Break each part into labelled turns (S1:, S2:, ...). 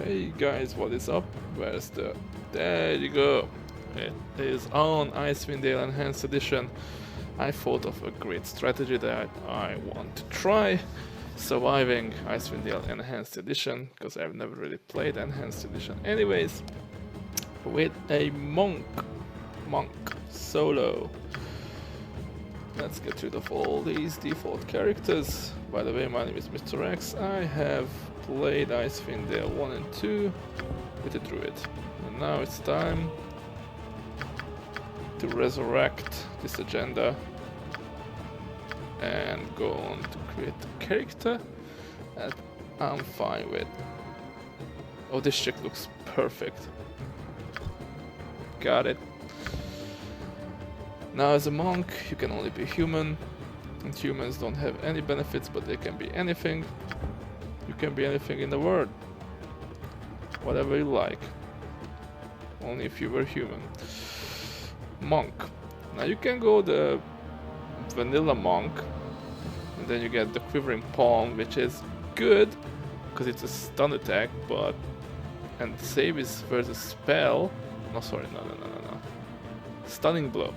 S1: Hey guys, what is up? Where's the... There you go! It is on Icewind Enhanced Edition. I thought of a great strategy that I want to try. Surviving Icewind Enhanced Edition, because I've never really played Enhanced Edition anyways. With a monk solo. Let's get rid of all these default characters. By the way, my name is Mr.X. I have played Icewind 1 and 2 with a druid. And now it's time to resurrect this agenda and go on to create a character that I'm fine with. Oh, this chick looks perfect. Got it. Now as a monk, you can only be human, and humans don't have any benefits, but they can be anything. You can be anything in the world. Whatever you like. Only if you were human. Monk. Now you can go the vanilla monk, and then you get the quivering palm, which is good, because it's a stun attack, but... and save is versus spell. No, sorry, no. Stunning blow.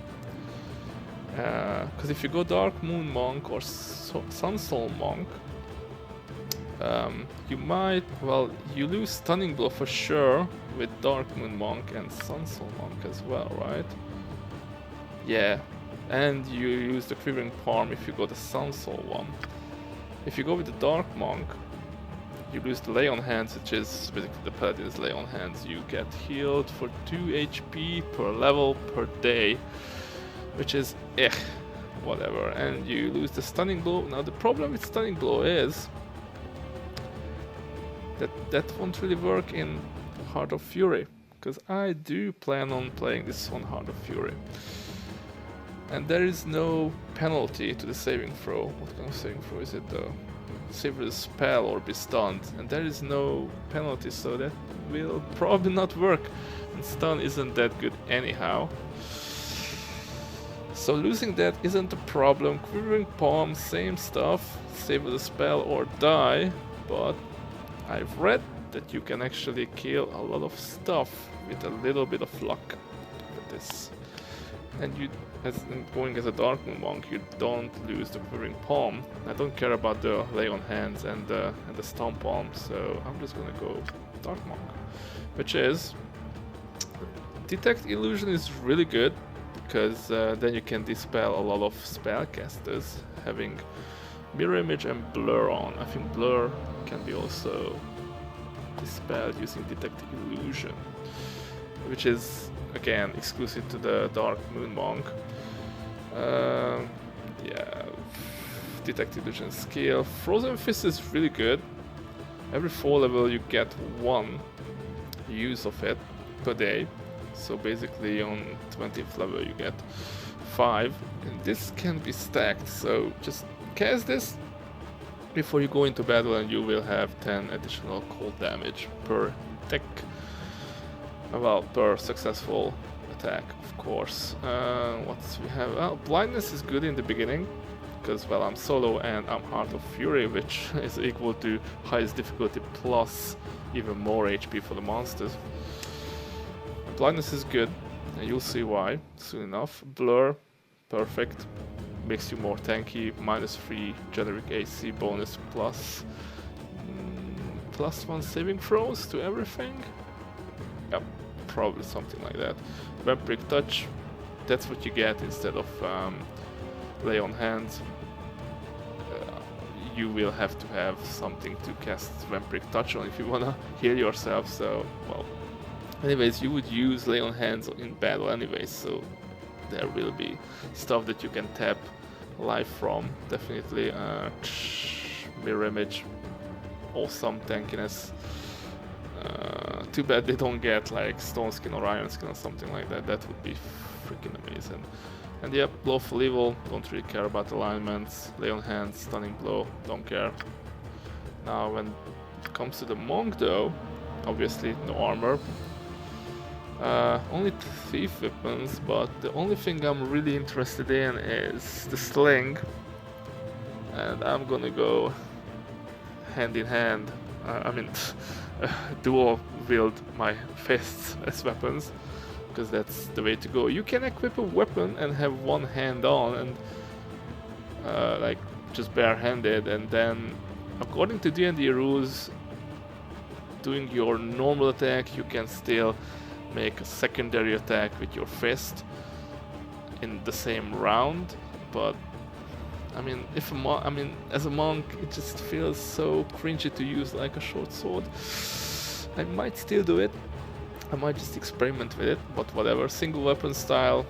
S1: Because if you go Dark Moon Monk or Sun Soul Monk, you might, well, you lose Stunning Blow for sure with Dark Moon Monk and Sun Soul Monk as well, right? Yeah, and you use the Quivering Palm if you go the Sun Soul one. If you go with the Dark Monk, you lose the Lay on Hands, which is basically the Paladin's Lay on Hands. You get healed for 2 HP per level per day, which is whatever, and you lose the Stunning Blow. Now the problem with Stunning Blow is that won't really work in Heart of Fury, because I do plan on playing this on Heart of Fury. And there is no penalty to the saving throw. What kind of saving throw is it though? Save with a spell or be stunned, and there is no penalty, so that will probably not work, and stun isn't that good anyhow. So losing that isn't a problem. Quivering Palm, same stuff, save with a spell or die, but I've read that you can actually kill a lot of stuff with a little bit of luck with this. And you, going as a Dark Moon Monk, you don't lose the Quivering Palm. I don't care about the Lay on Hands and the Stun Palm, so I'm just gonna go Dark Monk. Which is... Detect Illusion is really good, because then you can dispel a lot of spellcasters having Mirror Image and Blur on. I think Blur can be also dispelled using Detect Illusion, which is again exclusive to the Dark Moon Monk. Yeah, Detect Illusion skill. Frozen Fist is really good. Every 4 level you get 1 use of it per day. So basically on 20th level you get 5, and this can be stacked, so just cast this before you go into battle and you will have 10 additional cold damage per attack. Well, per successful attack, of course. What else we have? Well, blindness is good in the beginning, because, well, I'm solo and I'm Heart of Fury, which is equal to highest difficulty plus even more HP for the monsters. Blindness is good, and you'll see why soon enough. Blur, perfect, makes you more tanky, -3 generic AC bonus plus +1 saving throws to everything. Yep, probably something like that. Vampiric Touch, that's what you get instead of Lay on Hands. You will have to have something to cast Vampiric Touch on if you wanna heal yourself, so, well. Anyways, you would use Lay on Hands in battle anyways, so there will be stuff that you can tap life from, definitely. Mirror Image, awesome tankiness. Too bad they don't get like Stone Skin or Iron Skin or something like that, that would be freaking amazing. And yep, Lawful Evil, don't really care about alignments. Lay on Hands, Stunning Blow, don't care. Now when it comes to the Monk though, obviously no armor. Only thief weapons, but the only thing I'm really interested in is the sling, and I'm gonna go hand in hand I mean, dual wield my fists as weapons, because that's the way to go. You can equip a weapon and have one hand on and like just barehanded, and then according to D&D rules, doing your normal attack, you can still make a secondary attack with your fist in the same round. But I mean, as a monk, it just feels so cringy to use like a short sword. I might still do it. I might just experiment with it, but whatever. Single weapon style.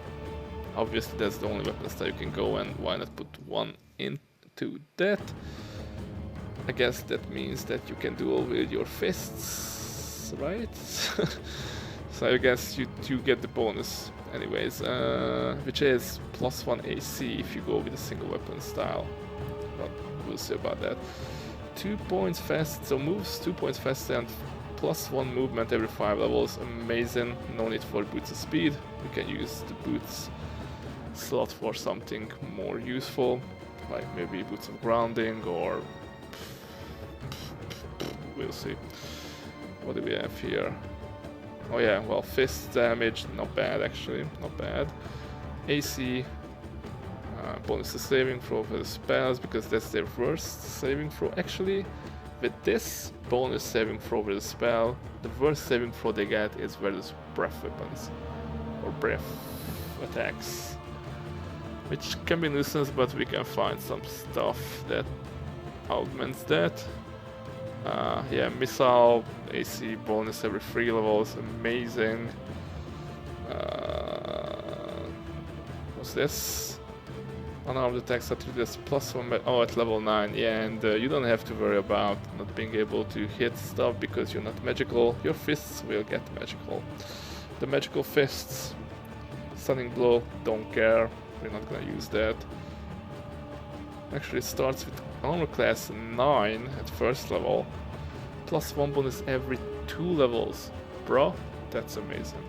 S1: Obviously, that's the only weapon style you can go, and why not put one into that? I guess that means that you can dual wield your fists, right? So I guess you get the bonus anyways, which is +1 AC if you go with a single weapon style. But we'll see about that. 2 points fast, so moves 2 points fast and +1 movement every 5 levels. Amazing. No need for boots of speed. You can use the boots slot for something more useful, like maybe boots of grounding, or we'll see. What do we have here? Oh yeah, well, fist damage, not bad actually, not bad. AC, bonus to saving throw for the spells, because that's their worst saving throw. Actually, with this bonus saving throw with the spell, the worst saving throw they get is versus breath weapons, or breath attacks, which can be nuisance, but we can find some stuff that augments that. Yeah, missile, AC bonus every 3 levels, amazing. What's this? Unarmed attacks at this +1, oh, at level 9, yeah, and you don't have to worry about not being able to hit stuff because you're not magical. Your fists will get magical. The magical fists, stunning blow, don't care, we're not gonna use that. Actually, it starts with armor class 9 at first level, +1 bonus every 2 levels. Bro, that's amazing.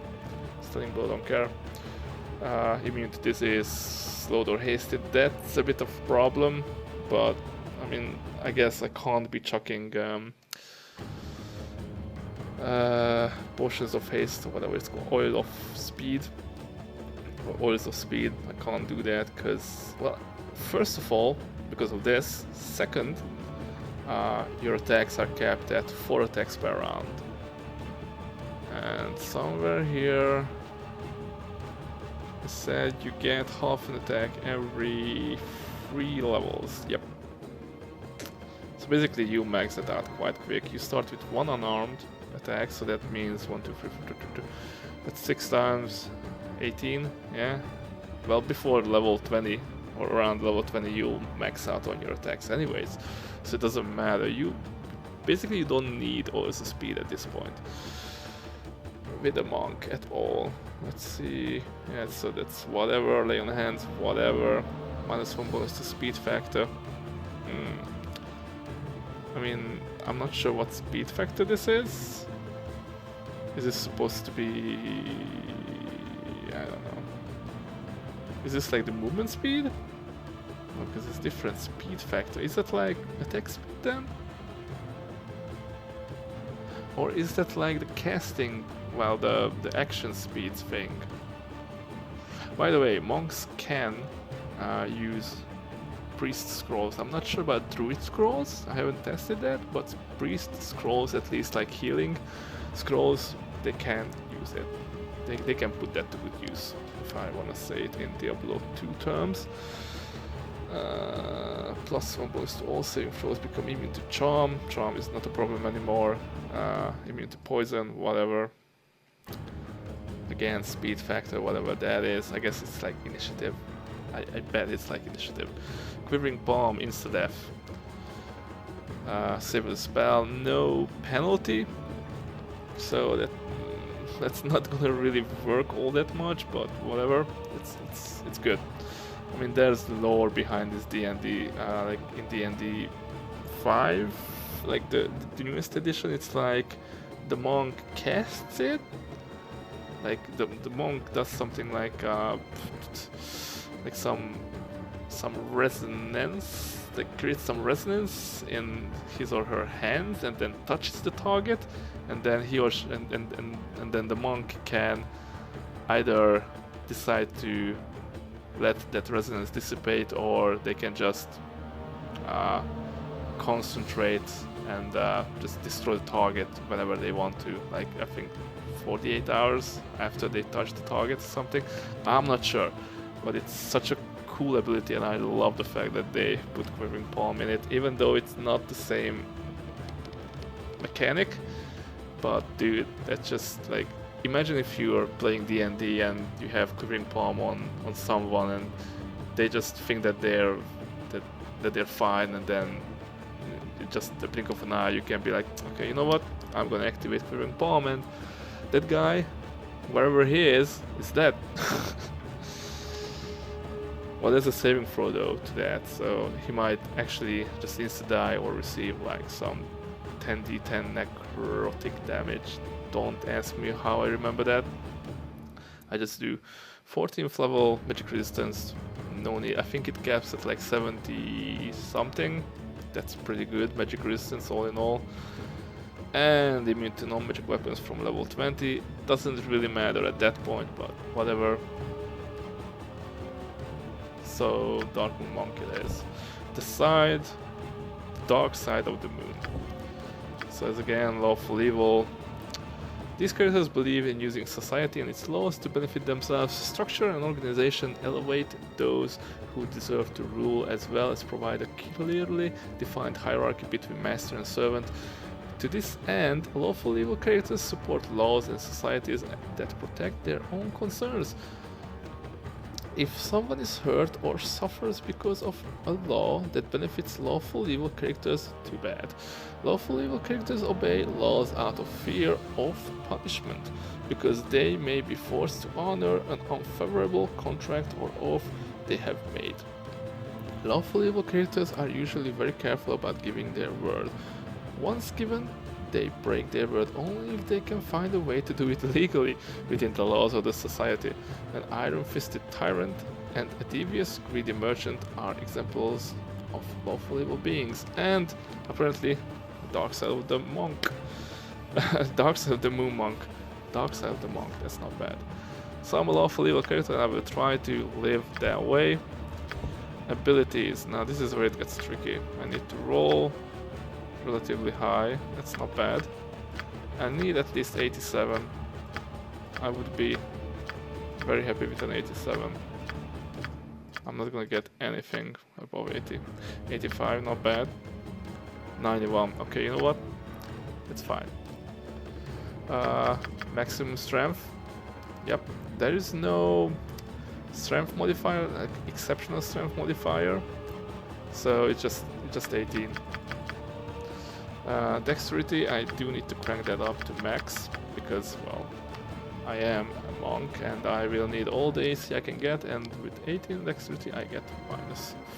S1: Stunning blow, don't care. Immune to disease, slowed or hasted, that's a bit of a problem, but I mean, I guess I can't be chucking potions of haste, or whatever it's called, oil of speed, or oils of speed. I can't do that because, well, first of all, because of this. Second, your attacks are capped at 4 attacks per round. And somewhere here it said you get half an attack every 3 levels. Yep. So basically you max it out quite quick. You start with 1 unarmed attack, so that means 1, 2, 3, 4, 2, 2. That's 6 times 18, yeah. Well, before level 20, or around level 20, you'll max out on your attacks anyways, so it doesn't matter. You don't need oils of speed at this point with a monk at all. Let's see, yeah, so that's whatever, lay on hands, whatever, -1 bonus to speed factor. I mean, I'm not sure what speed factor this is. Is this supposed to be, I don't know. Is this like the movement speed? No, because it's different speed factor. Is that like attack speed then? Or is that like the casting, well, the action speeds thing? By the way, monks can use priest scrolls. I'm not sure about druid scrolls, I haven't tested that, but priest scrolls, at least like healing scrolls, they can use it. They can put that to good use, if I want to say it in Diablo 2 terms. +1 bonus to all saving throws, become immune to charm. Charm is not a problem anymore. Immune to poison, whatever. Again, speed factor, whatever that is. I guess it's like initiative. I bet it's like initiative. Quivering Palm, insta-death. Save the spell, no penalty. So that's not gonna really work all that much, but whatever. It's good. I mean, there's lore behind this D&D. Like in D&D 5, like the newest edition, it's like the monk casts it. Like the monk does something like some resonance like creates some resonance in his or her hands and then touches the target, and then he or she, and then the monk can either decide to let that resonance dissipate, or they can just concentrate and just destroy the target whenever they want to. Like, I think 48 hours after they touch the target or something. I'm not sure, but it's such a cool ability, and I love the fact that they put Quivering Palm in it, even though it's not the same mechanic. But dude, that's just like, imagine if you are playing D&D and you have Quivering Palm on someone, and they just think that they're fine, and then just the blink of an eye you can be like, okay, you know what, I'm gonna activate Quivering Palm, and that guy, wherever he is dead. Well, there's a saving throw though to that, so he might actually just insta-die or receive like some 10d10 necrotic damage. Don't ask me how I remember that. I just do 14th level magic resistance. No need. I think it caps at like 70 something. That's pretty good magic resistance all in all. And immune to non-magic weapons from level 20. Doesn't really matter at that point, but whatever. So Dark Moon Monk it is. The dark side of the moon. So as again, lawful evil. These characters believe in using society and its laws to benefit themselves. Structure and organization elevate those who deserve to rule, as well as provide a clearly defined hierarchy between master and servant. To this end, lawful evil characters support laws and societies that protect their own concerns. If someone is hurt or suffers because of a law that benefits lawful evil characters, too bad. Lawful evil characters obey laws out of fear of punishment, because they may be forced to honor an unfavorable contract or oath they have made. Lawful evil characters are usually very careful about giving their word. Once given, they break their word only if they can find a way to do it legally within the laws of the society. An iron-fisted tyrant and a devious, greedy merchant are examples of lawful evil beings. And apparently, dark side of the monk. Dark side of the moon monk. Dark side of the monk, that's not bad. So I'm a lawful evil character and I will try to live that way. Abilities. Now this is where it gets tricky. I need to roll relatively high, that's not bad. I need at least 87. I would be very happy with an 87. I'm not gonna get anything above 80. 85, not bad. 91, okay, you know what? It's fine. Maximum strength. Yep, there is no strength modifier, like exceptional strength modifier. So it's just 18. Dexterity, I do need to crank that up to max, because, well, I am a monk and I will need all the AC I can get, and with 18 dexterity I get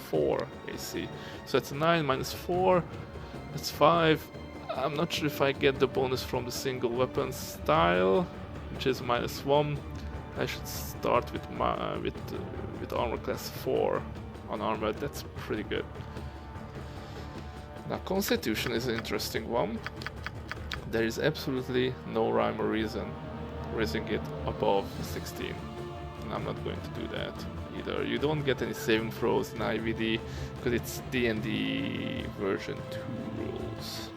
S1: -4 AC. So that's 9 minus 4, that's 5. I'm not sure if I get the bonus from the single weapon style, which is -1. I should start with with armor class 4 on armor, that's pretty good. Now, Constitution is an interesting one. There is absolutely no rhyme or reason raising it above 16. And I'm not going to do that either. You don't get any saving throws in IWD because it's D&D version 2 rules.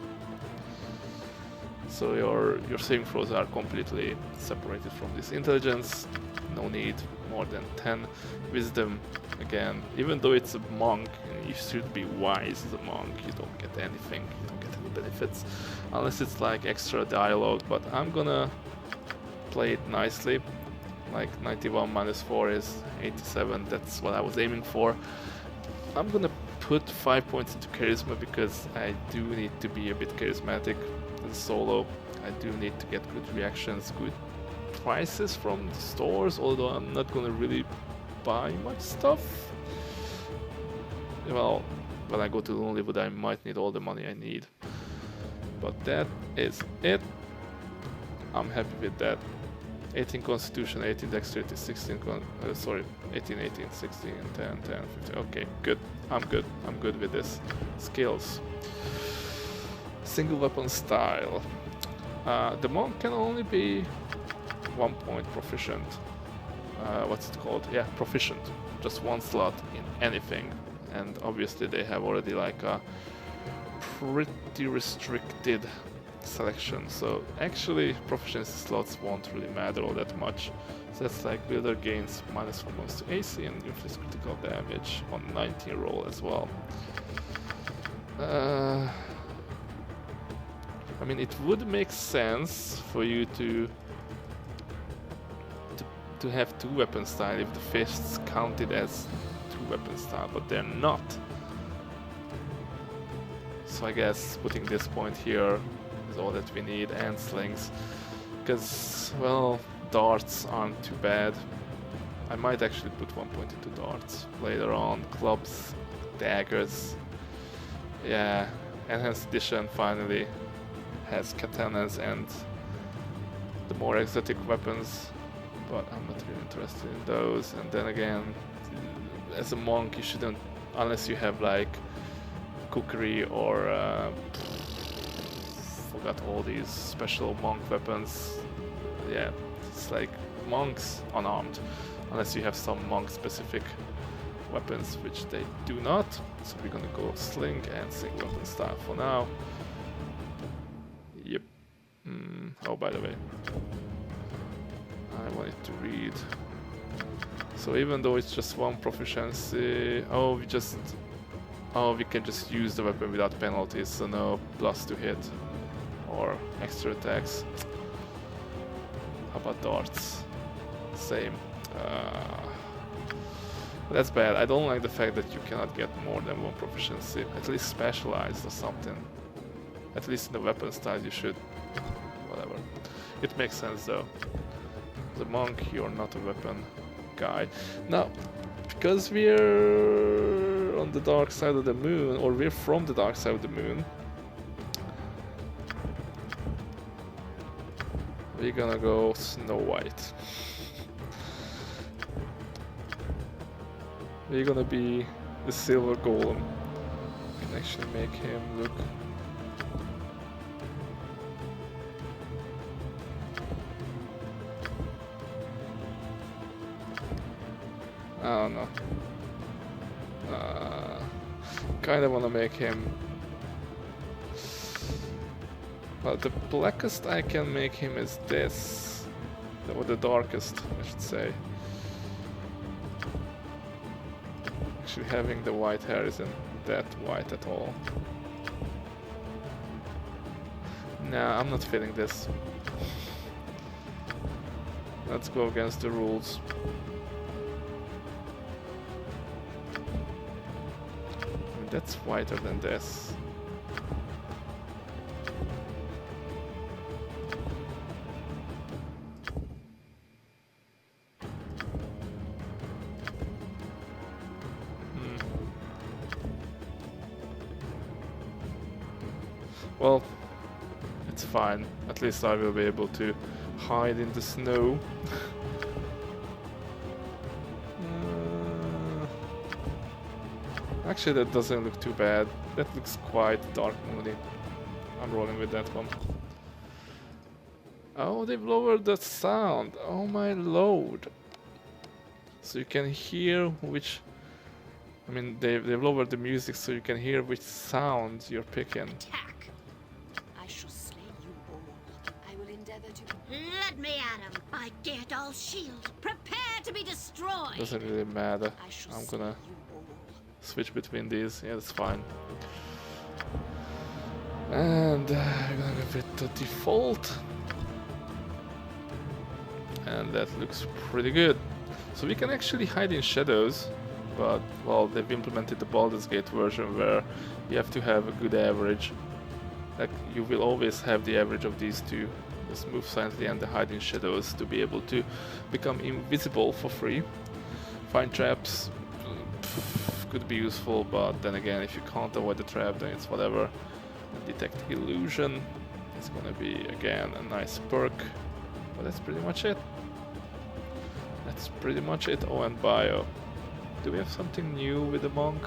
S1: So your saving throws are completely separated from this. Intelligence, no need more than 10. Wisdom, again, even though it's a monk and you should be wise as a monk, you don't get anything, you don't get any benefits unless it's like extra dialogue. But I'm gonna play it nicely, like 91 minus 4 is 87. That's what I was aiming for. I'm gonna put 5 points into charisma because I do need to be a bit charismatic as a solo. I do need to get good reactions, good prices from the stores, although I'm not gonna really buy much stuff. Well, when I go to Lonelywood I might need all the money I need. But that is it. I'm happy with that. 18 constitution, 18 dexterity, 16 sorry, 18, 18, 16, 10, 10, 15. Okay, good. I'm good with this. Skills. Single weapon style. The monk can only be 1 point proficient. What's it called? Yeah, proficient. Just 1 slot in anything. And obviously they have already like a pretty restricted selection, so actually proficiency slots won't really matter all that much. So that's like builder gains -1 bonus to AC and inflicts critical damage on 19 roll as well. I mean, it would make sense for you to have 2 weapon style if the fists counted as 2 weapon style, but they're not. So I guess putting this point here is all that we need, and slings. Because, well, darts aren't too bad. I might actually put 1 point into darts later on. Clubs, daggers. Yeah, Enhanced Edition finally has katanas and the more exotic weapons, but I'm not really interested in those. And then again, as a monk you shouldn't, unless you have like cookery or forgot all these special monk weapons. Yeah, it's like monks unarmed, unless you have some monk specific weapons, which they do not. So we're gonna go sling and single weapon style for now. Yep. Oh, by the way, I wanted to read. So even though it's just 1 proficiency, we can just use the weapon without penalties, so no plus to hit or extra attacks. How about darts? Same. That's bad. I don't like the fact that you cannot get more than 1 proficiency. At least specialized or something. At least in the weapon style you should. Whatever. It makes sense though. The monk, you're not a weapon guy. Now, because we're on the dark side of the moon, or we're from the dark side of the moon, we're gonna go Snow White. We're gonna be the silver golem. Can actually make him look. I don't know. Kinda wanna make him. Well, the blackest I can make him is this. Or the darkest, I should say. Actually, having the white hair isn't that white at all. Nah, I'm not feeling this. Let's go against the rules. I mean, that's whiter than this. Well, it's fine. At least I will be able to hide in the snow. Actually, that doesn't look too bad. That looks quite dark moody. I'm rolling with that one. Oh, they've lowered the sound. Oh my lord. So you can hear which... I mean, they've lowered the music so you can hear which sound you're picking.
S2: Attack! I shall slay you all. I will endeavor to... Let me at him! By Geardal's shield! Prepare to be destroyed!
S1: Doesn't really matter. I'm gonna switch between these. Yeah, that's fine. And we're gonna go with the default. And that looks pretty good. So we can actually hide in shadows. But, well, they've implemented the Baldur's Gate version where you have to have a good average. Like, you will always have the average of these two, the move silently and the hide in shadows, to be able to become invisible for free. Find traps could be useful, but then again, if you can't avoid the trap, then it's whatever. And detect illusion is gonna be, again, a nice perk. But that's pretty much it. that's pretty much it. Oh, and bio. Do we have something new with the monk?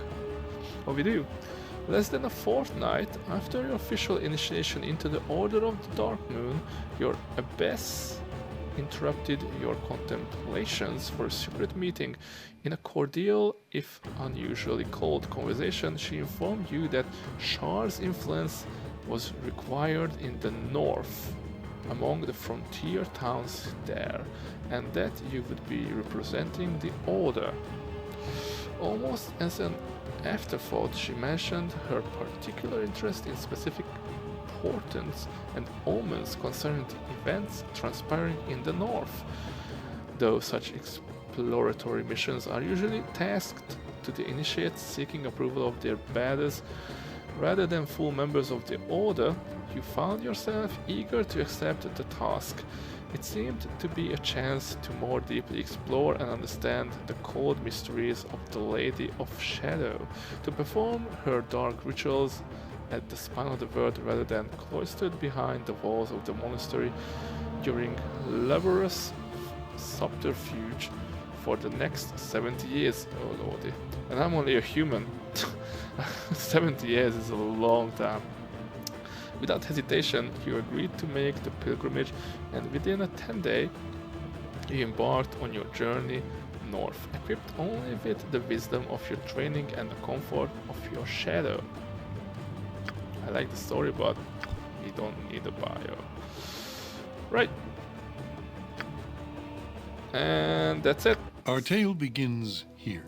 S1: Oh, we do. Less than a fortnight after your official initiation into the Order of the Dark Moon, your abbess interrupted your contemplations for a secret meeting. In a cordial, if unusually cold conversation, she informed you that Chores' influence was required in the north, among the frontier towns there, and that you would be representing the Order. Almost as an afterthought, she mentioned her particular interest in specific portents and omens concerning the events transpiring in the north. Though such exploratory missions are usually tasked to the initiates seeking approval of their badass rather than full members of the Order, you found yourself eager to accept the task. It seemed to be a chance to more deeply explore and understand the cold mysteries of the Lady of Shadow, to perform her dark rituals at the spine of the world rather than cloistered behind the walls of the monastery during laborious subterfuge for the next 70 years. Oh lordy. And I'm only a human. 70 years is a long time. Without hesitation, you agreed to make the pilgrimage, and within a 10-day, you embarked on your journey north, equipped only with the wisdom of your training and the comfort of your shadow. I like the story, but we don't need a bio. Right. And that's it.
S3: Our tale begins here,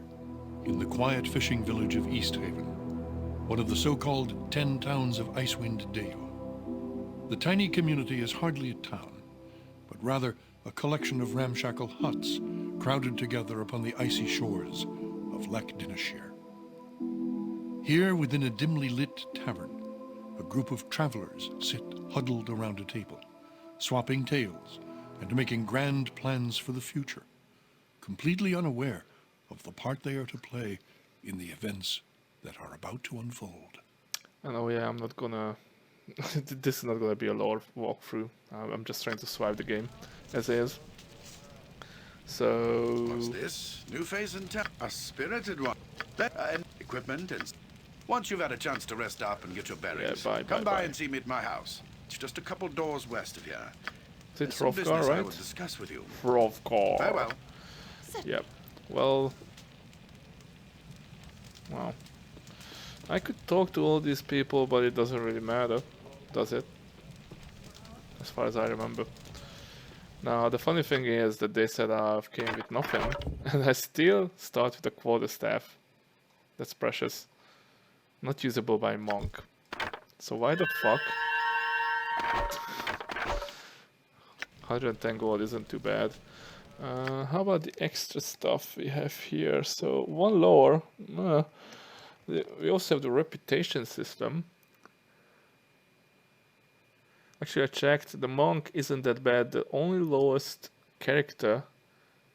S3: in the quiet fishing village of Easthaven, one of the so-called 10 towns of Icewind Dale. The tiny community is hardly a town, but rather a collection of ramshackle huts crowded together upon the icy shores of Lech Dineshire. Here, within a dimly lit tavern, a group of travelers sit huddled around a table, swapping tales and making grand plans for the future, completely unaware of the part they are to play in the events that are about to unfold.
S1: And oh yeah, I'm not gonna... this is not gonna be a lore walkthrough. I'm just trying to swipe the game as is. So...
S4: What's this? New phase in town. A spirited one. And equipment and... Once you've had a chance to rest up and get your bearings, come by and see me at my house. It's just a couple doors west of here.
S1: Is it
S4: Some business
S1: Hrothgar,
S4: I
S1: right?
S4: would discuss with you.
S1: Hrothgar.
S4: Farewell.
S1: Yep. Well... Wow. I could talk to all these people, but it doesn't really matter, does it? As far as I remember. Now, the funny thing is that they said I've came with nothing, and I still start with a quarterstaff. That's precious. Not usable by monk. So why the fuck? 110 gold isn't too bad. How about the extra stuff we have here? So, one lore. We also have the reputation system. Actually, I checked. The monk isn't that bad. The only lowest character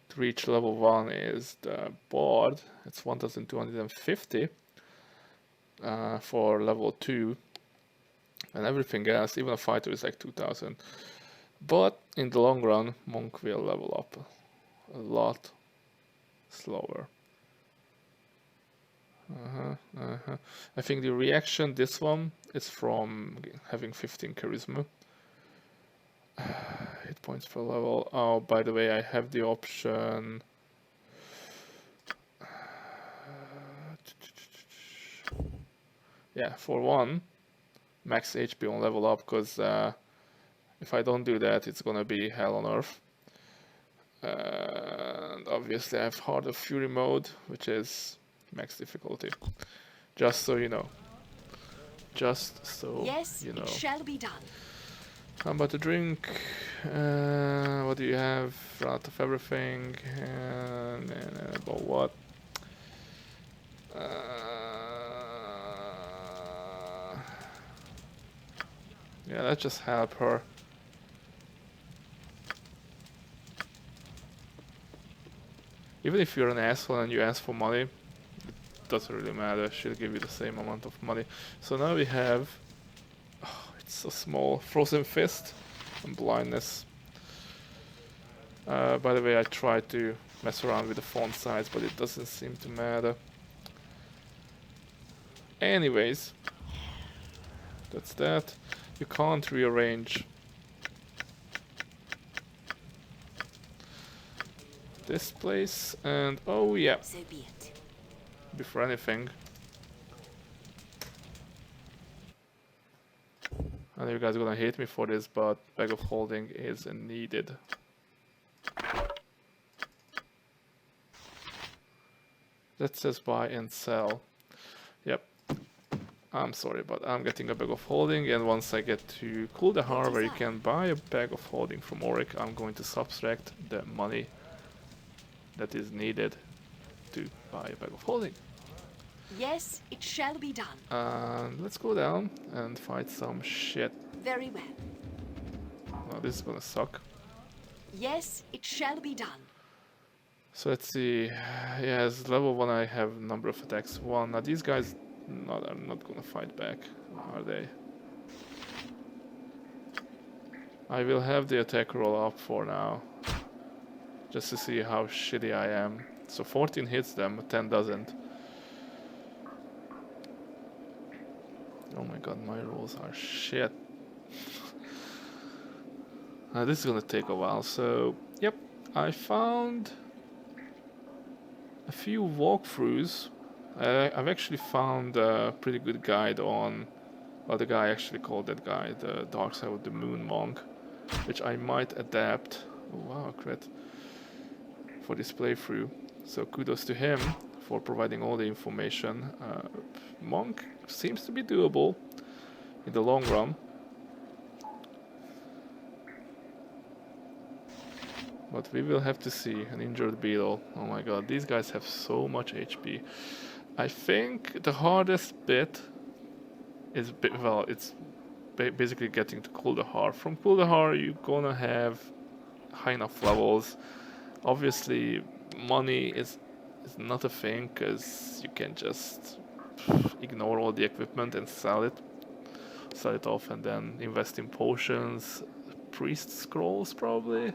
S1: to reach level 1 is the bard. It's 1250 for level 2. And everything else, even a fighter, is like 2000. But in the long run, monk will level up a lot slower. I think the reaction, this one, is from having 15 charisma. Hit points per level. Oh, by the way, I have the option. Yeah, for one, max HP on level up, because if I don't do that, it's gonna be hell on earth. And obviously I have Heart of Fury mode, which is max difficulty. Just so you know. Just so
S2: Yes,
S1: you know.
S2: it shall be done.
S1: How about the drink? What do you have? Run out of everything. And about what? Yeah, let's just help her. Even if you're an asshole and you ask for money, it doesn't really matter. She'll give you the same amount of money. So now we have... Oh, it's so small. Frozen Fist and Blindness. By the way, I tried to mess around with the font size, but it doesn't seem to matter. Anyways, that's that. You can't rearrange this place, and oh yeah,
S2: So be it.
S1: before anything, I know you guys are gonna hate me for this, but bag of holding is needed. That says buy and sell. Yep. I'm sorry, but I'm getting a bag of holding, and once I get to Kuldahar, where you can buy a bag of holding from Auric, I'm going to subtract the money that is needed to buy a bag of holding.
S2: Yes, it shall be done.
S1: And let's go down and fight some shit.
S2: Very well.
S1: Well, this is gonna suck.
S2: Yes, it shall be done.
S1: So let's see. Yes, level 1 I have number of attacks 1. Now these guys are not gonna fight back, are they? I will have the attack roll up for now, just to see how shitty I am. So 14 hits them, 10 doesn't. Oh my god, my rolls are shit. This is gonna take a while, so yep, I found a few walkthroughs. I've actually found a pretty good guide on, well, the guy actually called that guy the Dark Side of the Moon Monk, which I might adapt. Oh wow, crit, for this playthrough. So kudos to him for providing all the information. Monk seems to be doable in the long run. But we will have to see. An injured beetle. Oh my god, these guys have so much HP. I think the hardest bit is, well, it's basically getting to Kuldahar. From Kuldahar you're gonna have high enough levels. Obviously money is not a thing, because you can just ignore all the equipment and sell it off, and then invest in potions, priest scrolls probably,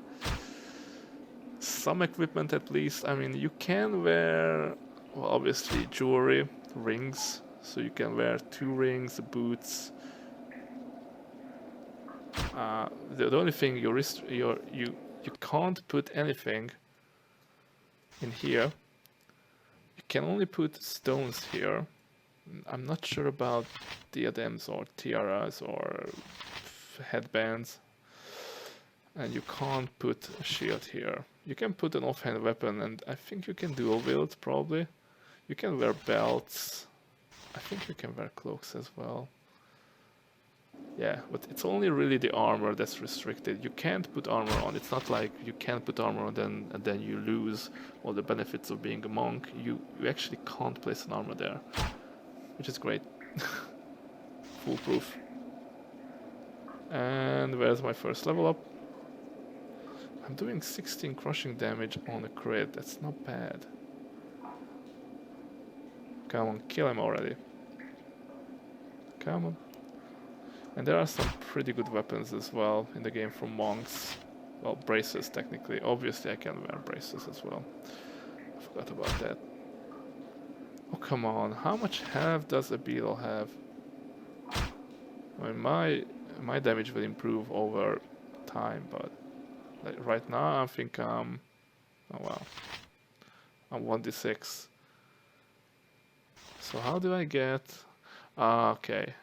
S1: some equipment at least. I mean, you can wear, well, obviously jewelry, rings, so you can wear 2 rings, boots. The only thing you can't put anything in here. You can only put stones here. I'm not sure about diadems or tiaras or headbands. And you can't put a shield here. You can put an offhand weapon, and I think you can dual wield probably. You can wear belts. I think you can wear cloaks as well. Yeah, but it's only really the armor that's restricted. You can't put armor on. It's not like you can't put armor on and then you lose all the benefits of being a monk. You actually can't place an armor there, which is great. Foolproof. And where's my first level up? I'm doing 16 crushing damage on a crit. That's not bad. Come on, kill him already. Come on. And there are some pretty good weapons as well in the game from monks. Well, braces technically. Obviously I can wear braces as well. I forgot about that. Oh come on, how much health does a beetle have? I mean, my damage will improve over time, but like right now I think I'm, oh wow, I'm 1d6. So how do I get, okay,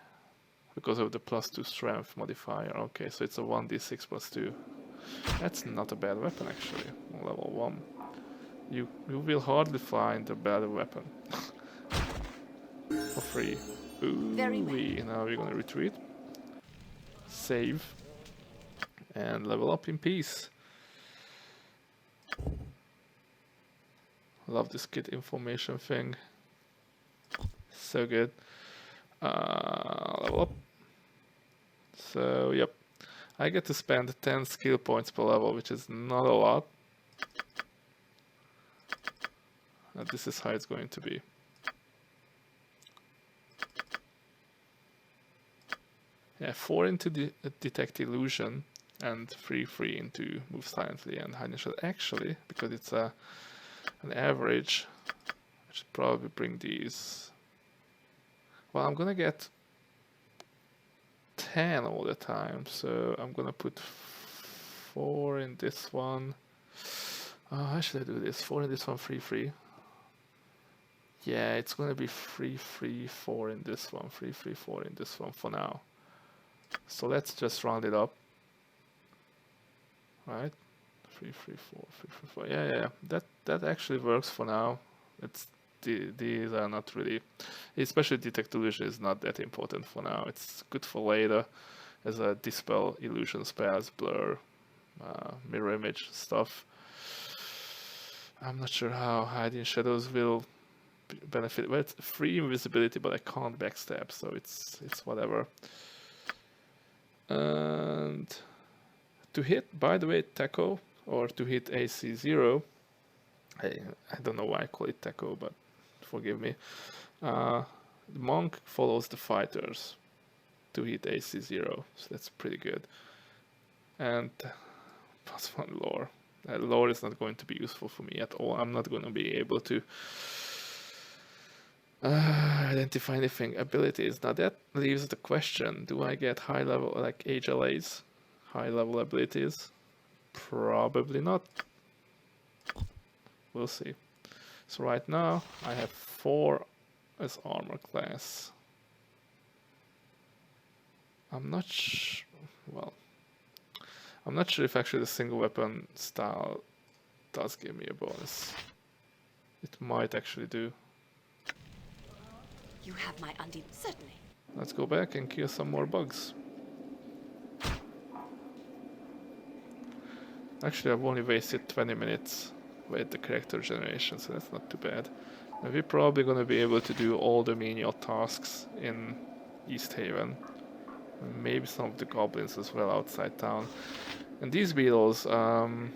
S1: because of the +2 strength modifier. Okay, so it's a 1d6 +2. That's not a bad weapon actually, on level 1. You will hardly find a better weapon. For free. Ooh, now we're gonna retreat. Save. And level up in peace. Love this kit information thing. So good. Level up. So, yep. I get to spend 10 skill points per level, which is not a lot. And this is how it's going to be. Yeah, 4 into detect illusion, and 3 into move silently and hide in shadow. Actually, because it's a an average, I should probably bring these. Well, I'm gonna get 10 all the time, so I'm gonna put 4 in this one. How should I do this? 4 in this one, 3, 3. Yeah, it's gonna be 3, 3, 4 in this one, 3, 3, 4 in this one for now. So let's just round it up. Right? 3, 3, 4, 3, 3, 4. Yeah. That actually works for now. It's these are not really, especially detect illusion is not that important for now. It's good for later as a dispel illusion spells, blur, mirror image stuff. I'm not sure how hiding shadows will benefit. Well, it's free invisibility, but I can't backstab, so it's whatever. And to hit, by the way, Taco, or to hit AC 0, I don't know why I call it Taco, but forgive me. The monk follows the fighters to hit AC 0, so that's pretty good. And +1 lore. Lore is not going to be useful for me at all. I'm not going to be able to identify anything. Abilities. Now that leaves the question, do I get high level, like HLAs? High level abilities? Probably not. We'll see. So right now I have 4 as armor class. I'm not sure if actually the single weapon style does give me a bonus. It might actually do.
S2: You have my certainly.
S1: Let's go back and kill some more bugs. Actually, I've only wasted 20 minutes with the character generation, so that's not too bad. And we're probably gonna be able to do all the menial tasks in Easthaven. And maybe some of the goblins as well outside town. And these beetles, well,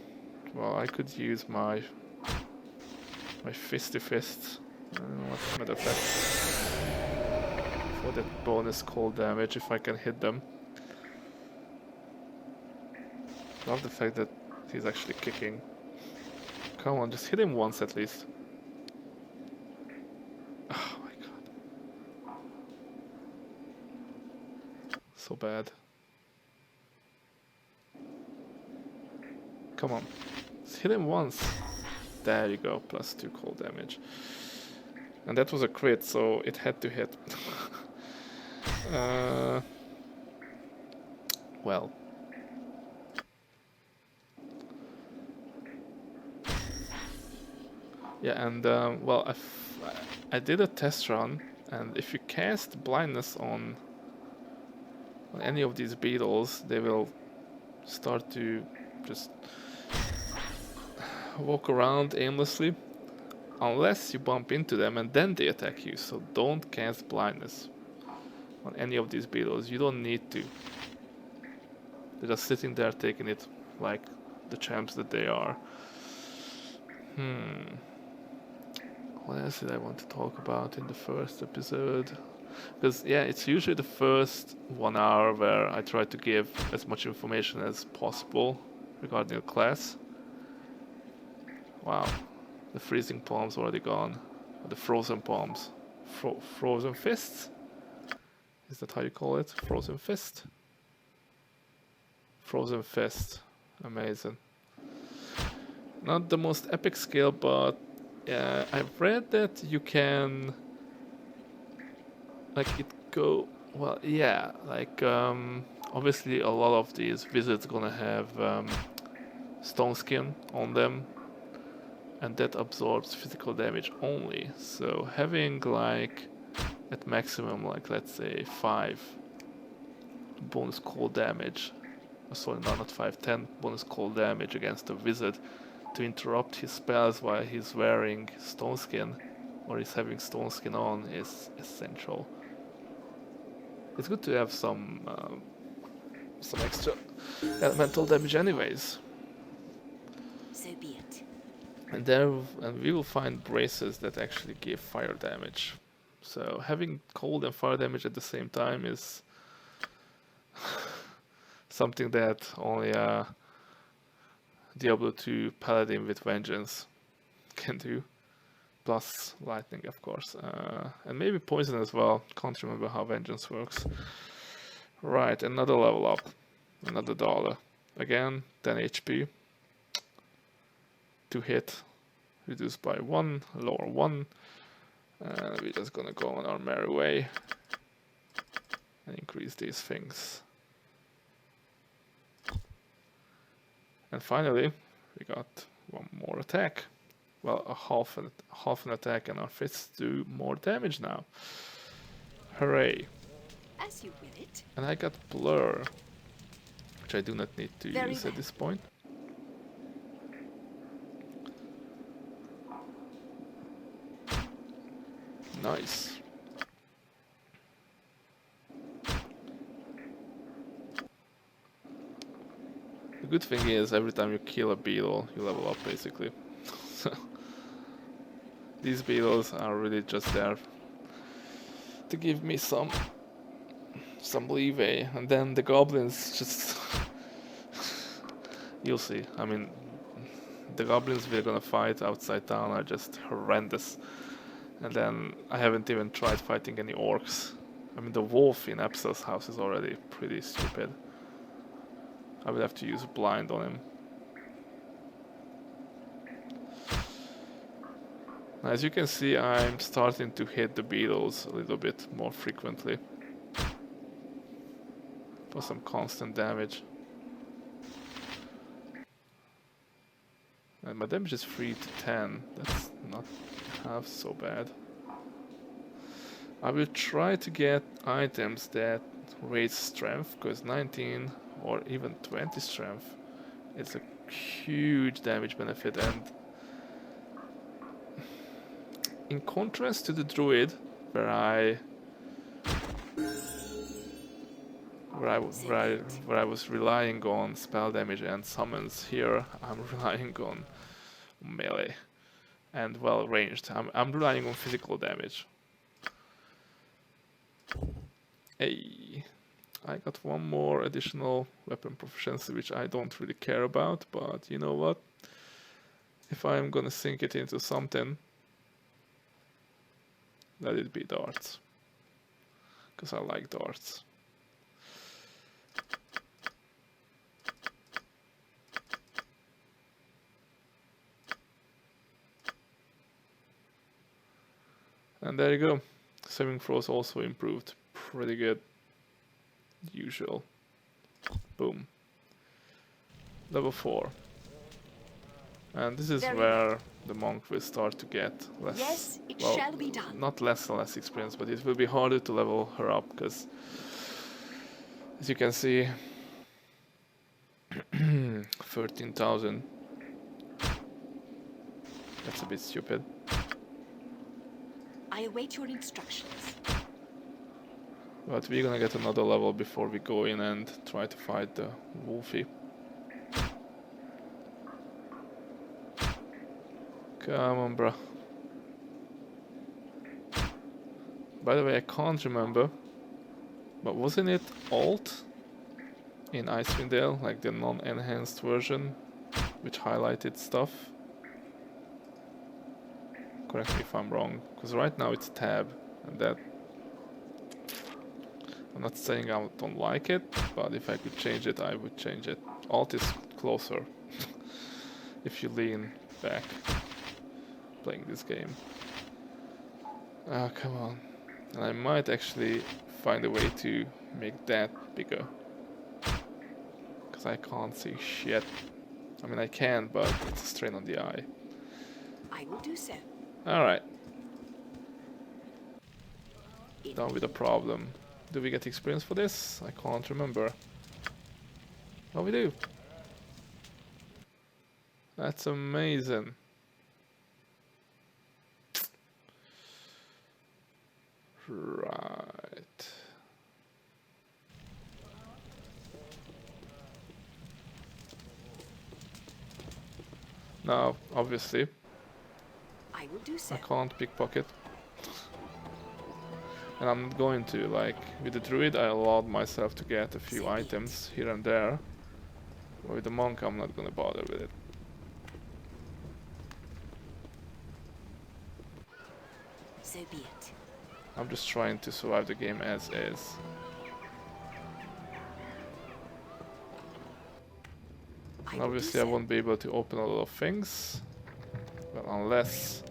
S1: I could use my fisty fists. What's the matter of fact? For that bonus cold damage, if I can hit them. Love the fact that he's actually kicking. Come on, just hit him once at least. Oh my god. So bad. Come on. Just hit him once. There you go, +2 cold damage. And that was a crit, so it had to hit. Well. Yeah, and well, I did a test run, and if you cast blindness on any of these beetles, they will start to just walk around aimlessly, unless you bump into them and then they attack you. So don't cast blindness on any of these beetles. You don't need to. They're just sitting there taking it like the champs that they are. What else did I want to talk about in the first episode? Because yeah, it's usually the first 1 hour where I try to give as much information as possible regarding a class. Wow, the freezing palms already gone. Or the frozen palms. Frozen fists? Is that how you call it? Frozen fist? Frozen fist. Amazing. Not the most epic skill, but I've read that you can, like, it go, well, yeah, like, obviously a lot of these wizards gonna have stone skin on them, and that absorbs physical damage only. So having, like, at maximum, like, let's say 5 bonus cold damage, sorry, no, not 5, 10 bonus cold damage against a wizard to interrupt his spells while he's wearing stone skin or he's having stone skin on is essential. It's good to have some extra elemental damage anyways.
S2: So be it.
S1: And we will find braces that actually give fire damage. So having cold and fire damage at the same time is something that only Diablo 2 Paladin with Vengeance can do. Plus lightning, of course. And maybe poison as well. Can't remember how vengeance works. Right, another level up. Another dollar. Again, 10 HP. To hit. Reduced by 1, lower 1. And we're just gonna go on our merry way. And increase these things. And finally, we got one more attack. Well, half an attack, and our fists do more damage now. Hooray!
S2: As you will it.
S1: And I got blur, which I do not need to use at this point. Nice. The good thing is, every time you kill a beetle, you level up basically. So these beetles are really just there to give me some leeway, and then the goblins just you'll see. I mean, the goblins we're gonna fight outside town are just horrendous. And then I haven't even tried fighting any orcs. I mean, the wolf in Epsil's house is already pretty stupid. I would have to use blind on him. Now, as you can see, I'm starting to hit the beetles a little bit more frequently. For some constant damage. And my damage is 3 to 10. That's not half so bad. I will try to get items that raise strength, because 19 or even 20 strength is a huge damage benefit. And in contrast to the druid, where I was relying on spell damage and summons, here I'm relying on melee and well ranged. I'm relying on physical damage. Hey, I got one more additional weapon proficiency, which I don't really care about, but you know what? If I'm gonna sink it into something, let it be darts, because I like darts. And there you go. Saving throws also improved. Pretty good. Usual. Boom. Level 4. And this is where the monk will start to get less...
S2: Yes, it
S1: well,
S2: shall be done.
S1: Not less and less experience, but it will be harder to level her up, because as you can see, 13,000. That's a bit stupid.
S2: I await your instructions.
S1: But we're gonna get another level before we go in and try to fight the Wolfie. Come on, bro. By the way, I can't remember, but wasn't it Alt in Icewind, like the non-enhanced version, which highlighted stuff? Correct me if I'm wrong, because right now it's Tab, and that... I'm not saying I don't like it, but if I could change it, I would change it. Alt is closer, if you lean back playing this game. Ah, come on. And I might actually find a way to make that bigger, because I can't see shit. I mean, I can, but it's a strain on the eye.
S2: I will do so.
S1: Alright. Done with the problem. Do we get experience for this? I can't remember. Oh, we do. That's amazing. Right. Now, obviously,
S2: I will do so.
S1: I can't pickpocket. And I'm going to, like, with the druid I allowed myself to get a few items here and there. But with the monk I'm not gonna bother with it.
S2: So be it.
S1: I'm just trying to survive the game as is. And obviously I won't be able to open a lot of things. Well, unless...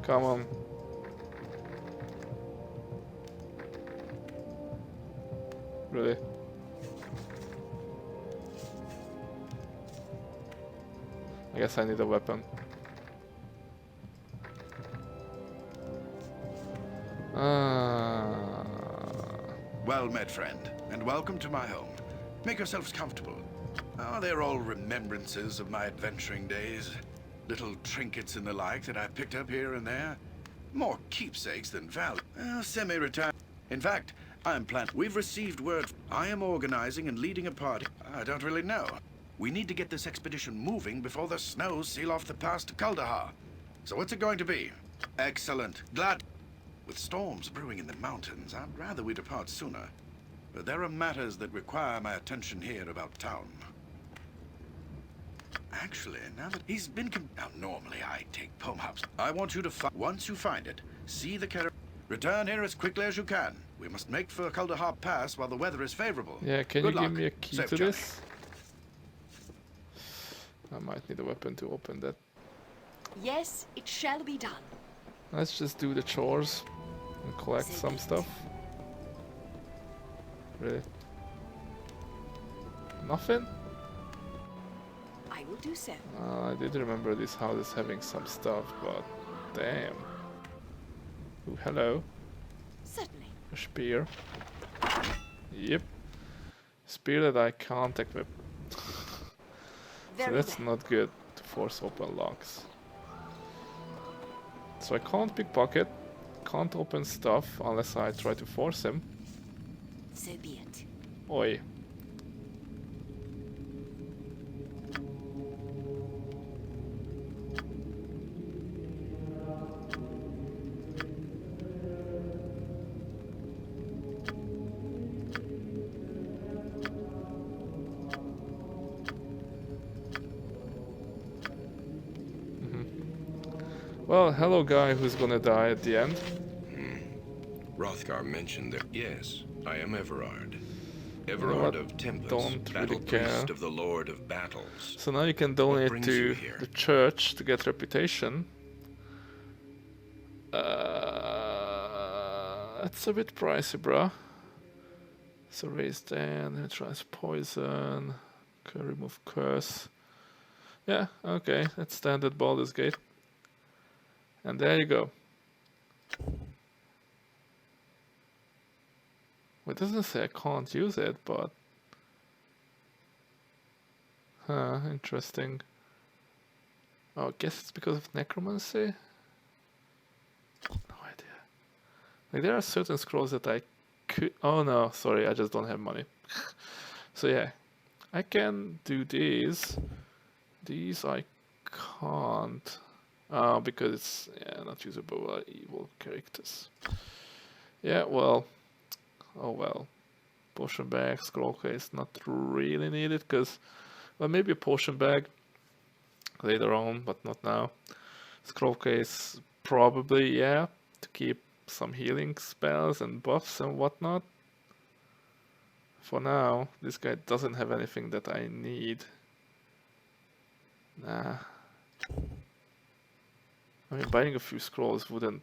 S1: Come on. Really? I guess I need a weapon.
S4: Well met, friend, and welcome to my home. Make yourselves comfortable. Oh, they're all remembrances of my adventuring days. Little trinkets and the like that I picked up here and there. More keepsakes than value. Semi-retired. In fact, I'm planning. We've received word. I am organizing and leading a party. I don't really know. We need to get this expedition moving before the snows seal off the pass to Kaldahar. So what's it going to be? Excellent. Glad. With storms brewing in the mountains, I'd rather we depart sooner. But there are matters that require my attention here about town. Actually, now that he's been now, normally I take Pomhops. I want you to once you find it, see the carriage. Return here as quickly as you can. We must make for Kaldahar Pass while the weather is favorable.
S1: Yeah, can
S4: Good
S1: you
S4: luck.
S1: give me a key
S4: Safe
S1: to
S4: journey.
S1: this? I might need a weapon to open that.
S2: Yes, it shall be done.
S1: Let's just do the chores and collect some stuff. Really? Nothing?
S2: I will do so.
S1: I did remember this house is having some stuff, but damn. Ooh, hello.
S2: Certainly.
S1: A spear. Yep. Spear that I can't equip. So that's not good to force open locks. So I can't pickpocket, can't open stuff unless I try to force him.
S2: So be it.
S1: Oi. Well, hello guy who's gonna die at the end.
S5: Rothgar mentioned that. Yes, I am Everard. Everard of Tempest, battle priest of the Lord of Battles.
S1: So now you can donate to the church to get reputation. It's a bit pricey, bruh. So raise Dan, he tries poison, can remove curse. Yeah, okay, that's standard Baldur's Gate. And there you go. Well, it doesn't say I can't use it, but... Huh, interesting. Oh, I guess it's because of necromancy? No idea. Like, there are certain scrolls that I could... Oh no, sorry, I just don't have money. So yeah, I can do these. These I can't. Because it's not usable by evil characters. Yeah, well... Oh well. Potion bag, scroll case, not really needed, because... Well, maybe a potion bag later on, but not now. Scroll case, probably, yeah, to keep some healing spells and buffs and whatnot. For now, this guy doesn't have anything that I need. Nah. I mean, buying a few scrolls wouldn't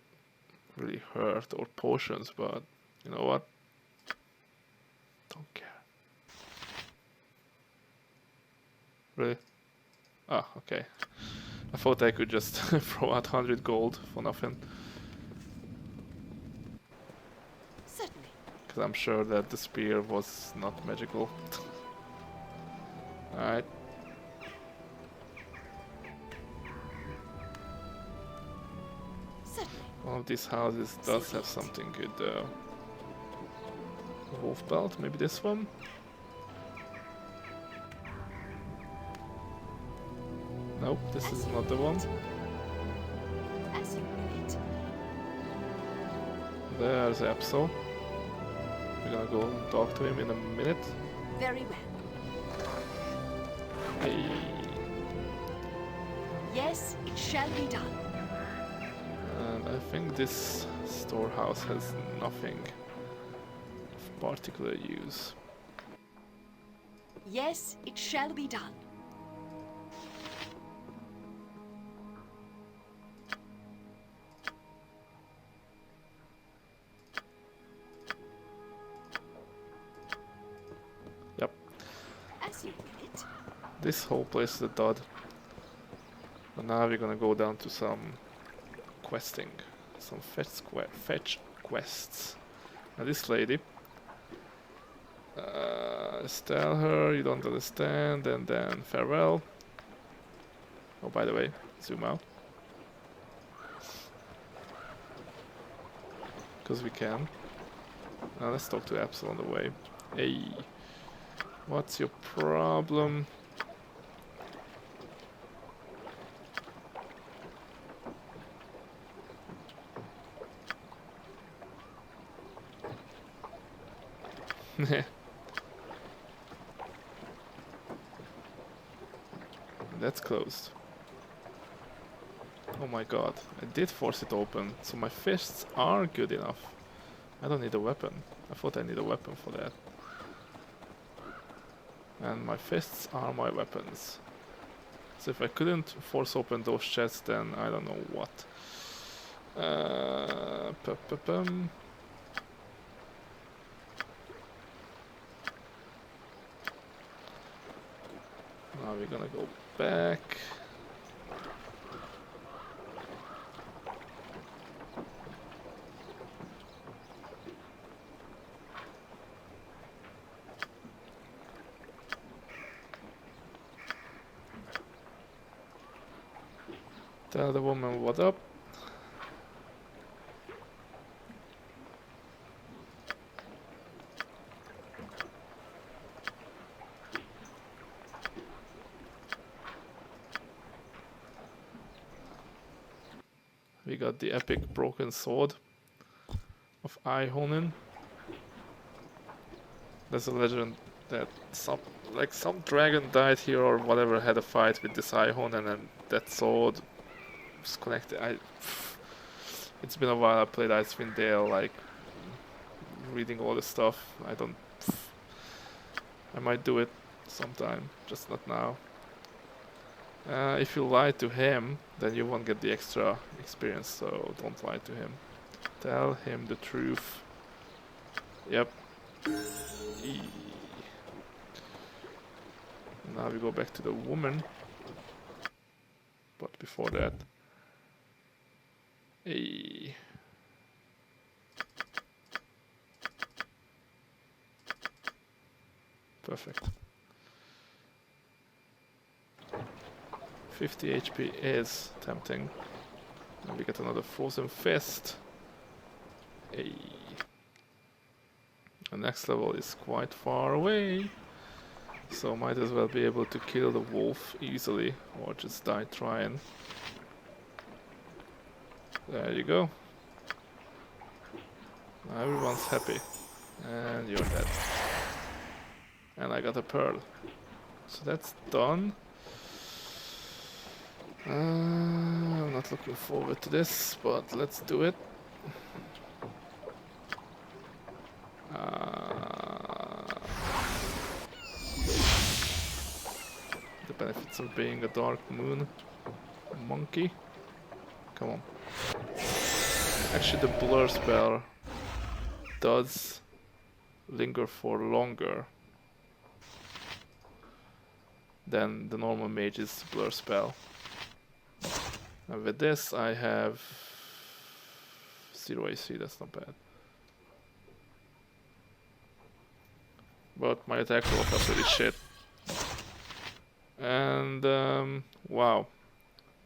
S1: really hurt, or potions, but you know what? Don't care. Really? Ah, okay. I thought I could just throw out 100 gold for nothing.
S2: Certainly.
S1: Because I'm sure that the spear was not magical. Alright.
S2: Certainly.
S1: One of these houses does have something good though. Wolf belt, maybe this one? Nope, this is not the one.
S2: As you will it.
S1: There's Absol. We're gonna go and talk to him in a minute.
S2: Very well.
S1: Hey.
S2: Yes, it shall be done.
S1: And I think this storehouse has nothing of particular use.
S2: Yes, it shall be done.
S1: Yep.
S2: As you will it.
S1: This whole place is a dud. But now we're gonna go down to some questing. Some fetch quests. Now this lady. Just tell her you don't understand and then farewell. Oh, by the way, zoom out. Because we can. Now let's talk to Apps on the way. Hey, what's your problem? That's closed. Oh my god, I did force it open, so my fists are good enough. I don't need a weapon. I thought I need a weapon for that. And my fists are my weapons. So if I couldn't force open those chests, then I don't know what. Now we're gonna go back. Tell the woman what up. We got the epic broken sword of Icewind. There's a legend that some dragon died here or whatever, had a fight with this Icewind, and then that sword was connected. It's been a while I played Icewind Dale, like reading all this stuff. I might do it sometime, just not now. If you lie to him, then you won't get the extra experience, so don't lie to him. Tell him the truth. Yep. Now we go back to the woman. But before that... Hey. Perfect. 50 HP is tempting. And we get another frozen fist. Hey. The next level is quite far away. So might as well be able to kill the wolf easily. Or just die trying. There you go. Now everyone's happy. And you're dead. And I got a pearl. So that's done. I'm not looking forward to this, but let's do it. The benefits of being a dark moon monkey. Come on. Actually, the blur spell does linger for longer than the normal mage's blur spell. And with this I have 0 AC, that's not bad. But my attack rolls are pretty shit. And wow.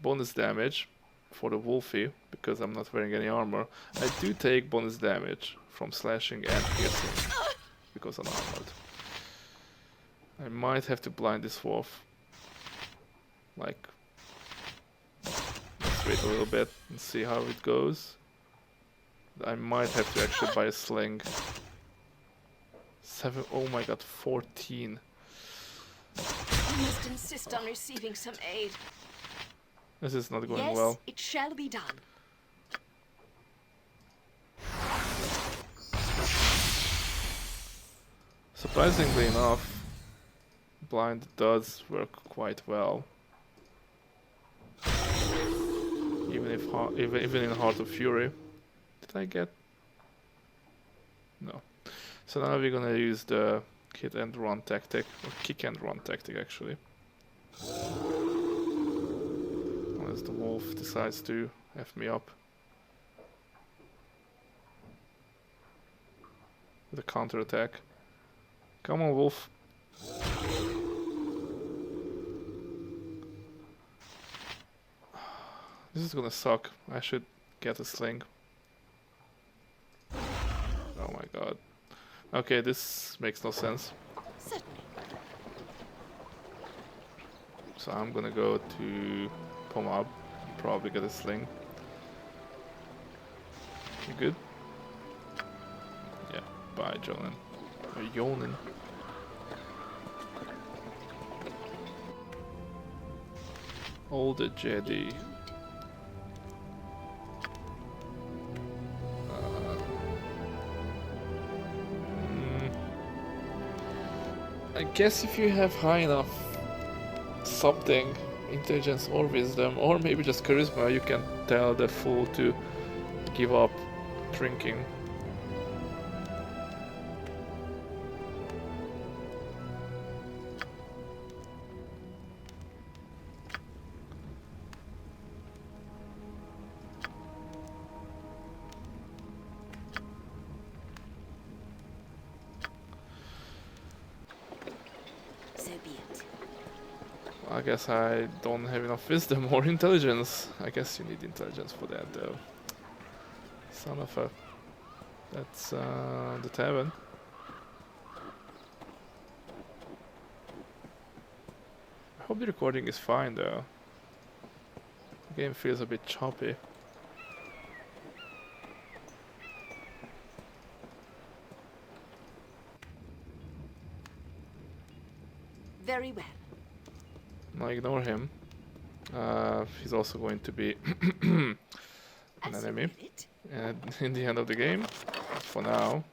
S1: Bonus damage for the wolfie, because I'm not wearing any armor. I do take bonus damage from slashing and piercing, because I'm armored. I might have to blind this wolf. Like, let's wait a little bit and see how it goes. I might have to actually buy a sling. 7, oh my god, 14.
S2: You must insist on receiving some aid.
S1: This is not going
S2: yes,
S1: well.
S2: It shall be done.
S1: Surprisingly enough, blind does work quite well. Even in Heart of Fury. Did I get? No. So now we're gonna use the hit and run tactic, or kick and run tactic actually. Unless the wolf decides to F me up. With a counter attack. Come on, wolf. This is gonna suck. I should get a sling. Oh my god. Okay, this makes no sense.
S2: Certainly.
S1: So I'm gonna go to Pomab, probably get a sling. You good? Yeah, bye Jonan. Or Yonan. Older Jedi. I guess if you have high enough something, intelligence or wisdom, or maybe just charisma, you can tell the fool to give up drinking. I guess I don't have enough wisdom or intelligence. I guess you need intelligence for that though. Son of a... That's the tavern. I hope the recording is fine though. The game feels a bit choppy.
S2: Very well.
S1: Now ignore him. He's also going to be an enemy and in the end of the game. For now,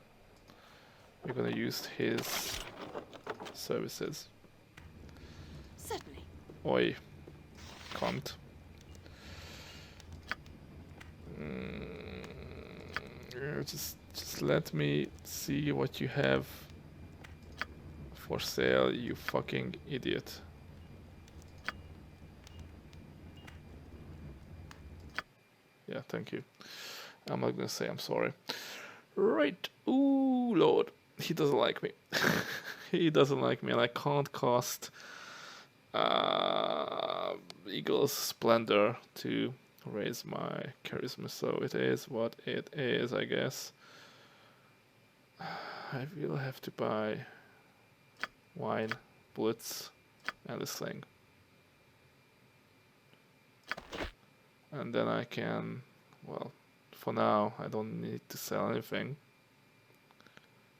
S1: we're gonna use his services.
S2: Certainly.
S1: Oi, cunt. Just let me see what you have for sale, you fucking idiot. Yeah, thank you. I'm not gonna say I'm sorry. Right. Ooh, Lord. He doesn't like me. He doesn't like me, and I can't cast Eagle's Splendor to raise my charisma, so it is what it is, I guess. I will have to buy wine, bullets, and a sling. And then I can, well, for now I don't need to sell anything.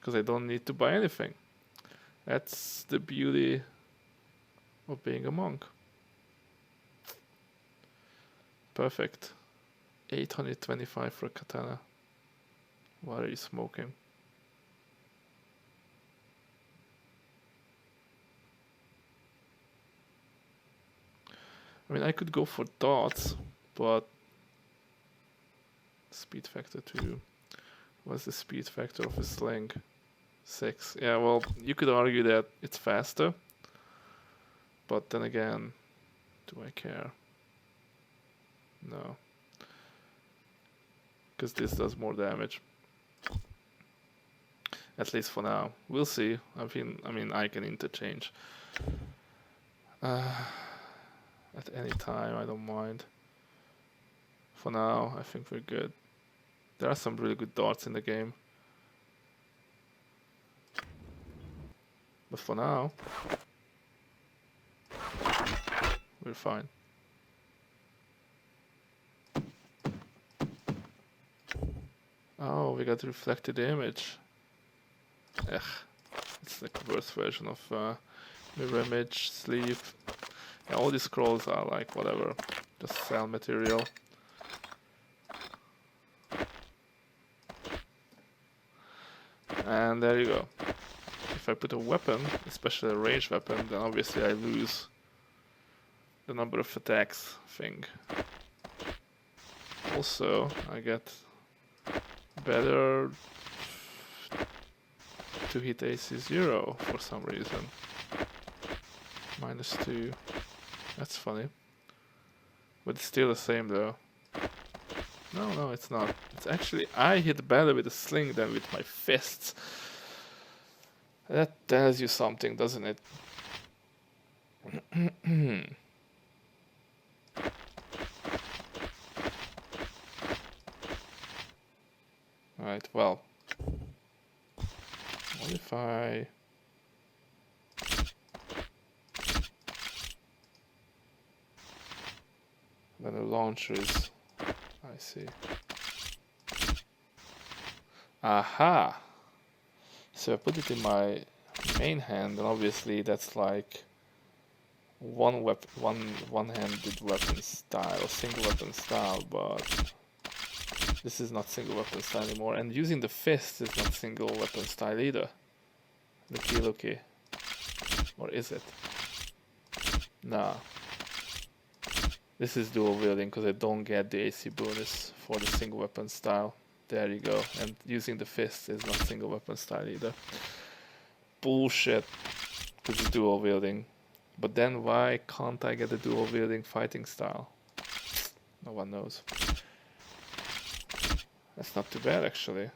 S1: Because I don't need to buy anything. That's the beauty of being a monk. Perfect. 825 for a katana. What are you smoking? I mean, I could go for dots, but speed factor 2. What's the speed factor of a sling? 6. Yeah, well, you could argue that it's faster, but then again, do I care? No. Because this does more damage. At least for now. We'll see. I mean, I can interchange. At any time, I don't mind. For now, I think we're good. There are some really good darts in the game. But for now, we're fine. Oh, we got reflected image. Ugh. It's the worst version of mirror image, sleep. Yeah, all these scrolls are like whatever. Just sell material. And there you go. if I put a weapon, especially a ranged weapon, then obviously I lose the number of attacks thing. Also, I get better to hit AC 0 for some reason. -2. That's funny. But it's still the same though. No, it's not. It's actually, I hit better with a sling than with my fists. That tells you something, doesn't it? Alright, well. What if I... Then the launcher is... I see. Aha! So I put it in my main hand, and obviously that's like one-handed weapon style, or single weapon style, but this is not single weapon style anymore, and using the fist is not single weapon style either. Looky. Or is it? Nah. This is dual wielding because I don't get the AC bonus for the single weapon style. There you go. And using the fist is not single weapon style either. Bullshit. Because it's dual wielding. But then why can't I get the dual wielding fighting style? No one knows. That's not too bad actually.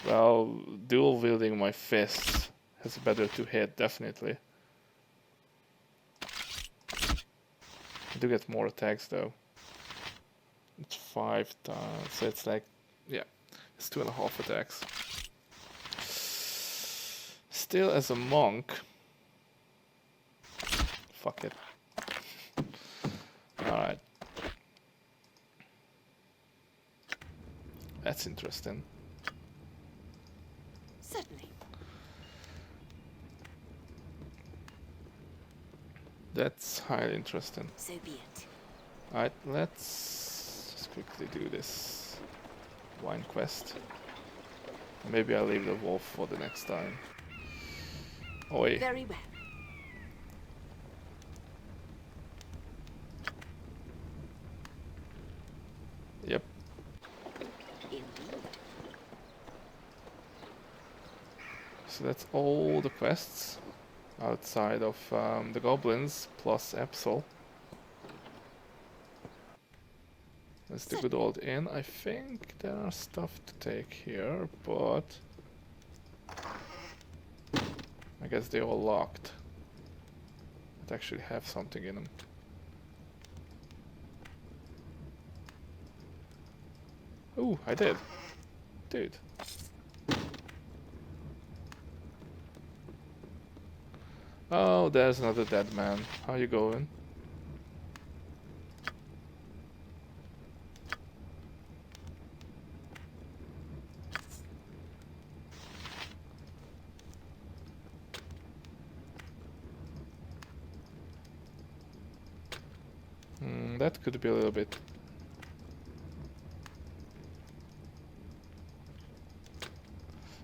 S1: Well, dual wielding my fists has better to hit, definitely. I do get more attacks though. It's 5 times, so it's like, yeah, it's 2.5 attacks. Still, as a monk, fuck it. Alright. That's interesting.
S2: Certainly.
S1: That's highly interesting.
S2: So be it.
S1: Alright, let's just quickly do this wine quest. Maybe I'll leave the wolf for the next time. Oi.
S2: Very well.
S1: Yep.
S2: Indeed.
S1: So that's all the quests outside of the goblins plus Epsol. That's the good old inn. I think there are stuff to take here, but I guess they're all locked. It actually have something in them. Ooh, I did. Dude. Oh, there's another dead man. How you going? That could be a little bit.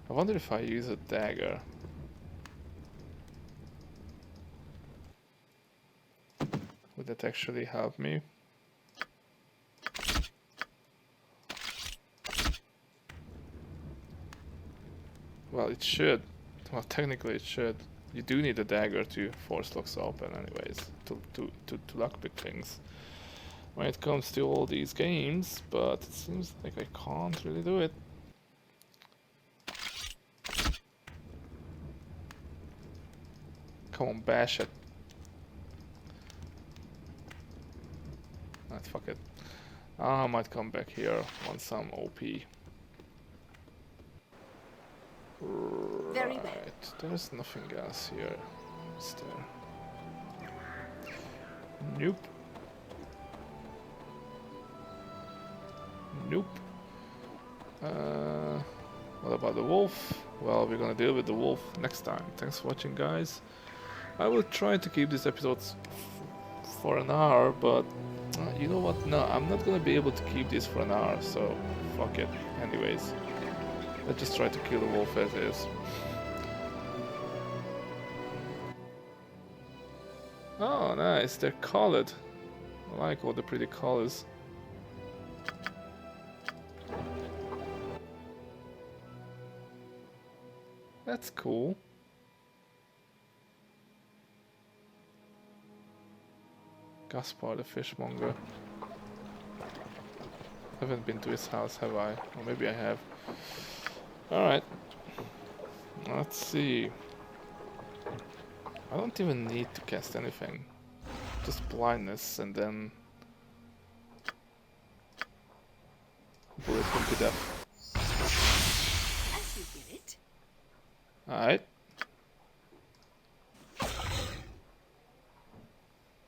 S1: I wonder if I use a dagger. Would that actually help me? Well, it should. Well, technically it should. You do need a dagger to force locks open anyways, to lockpick things when it comes to all these games, but it seems like I can't really do it. Come on, bash it. Let's fuck it. I might come back here once I'm OP.
S2: Very well.
S1: Right, there's nothing else here, is there? Nope. Nope. What about the wolf? Well, we're gonna deal with the wolf next time. Thanks for watching, guys. I will try to keep these episodes for an hour, but You know what? No, I'm not gonna be able to keep this for an hour, so fuck it. Anyways, let's just try to kill the wolf as is. Oh, nice. They're colored. I like all the pretty colors. That's cool. Gaspar the fishmonger. Haven't been to his house, have I? Or maybe I have. Alright. Let's see. I don't even need to cast anything. Just blindness and then bullet him to death.
S2: As you will it.
S1: Alright.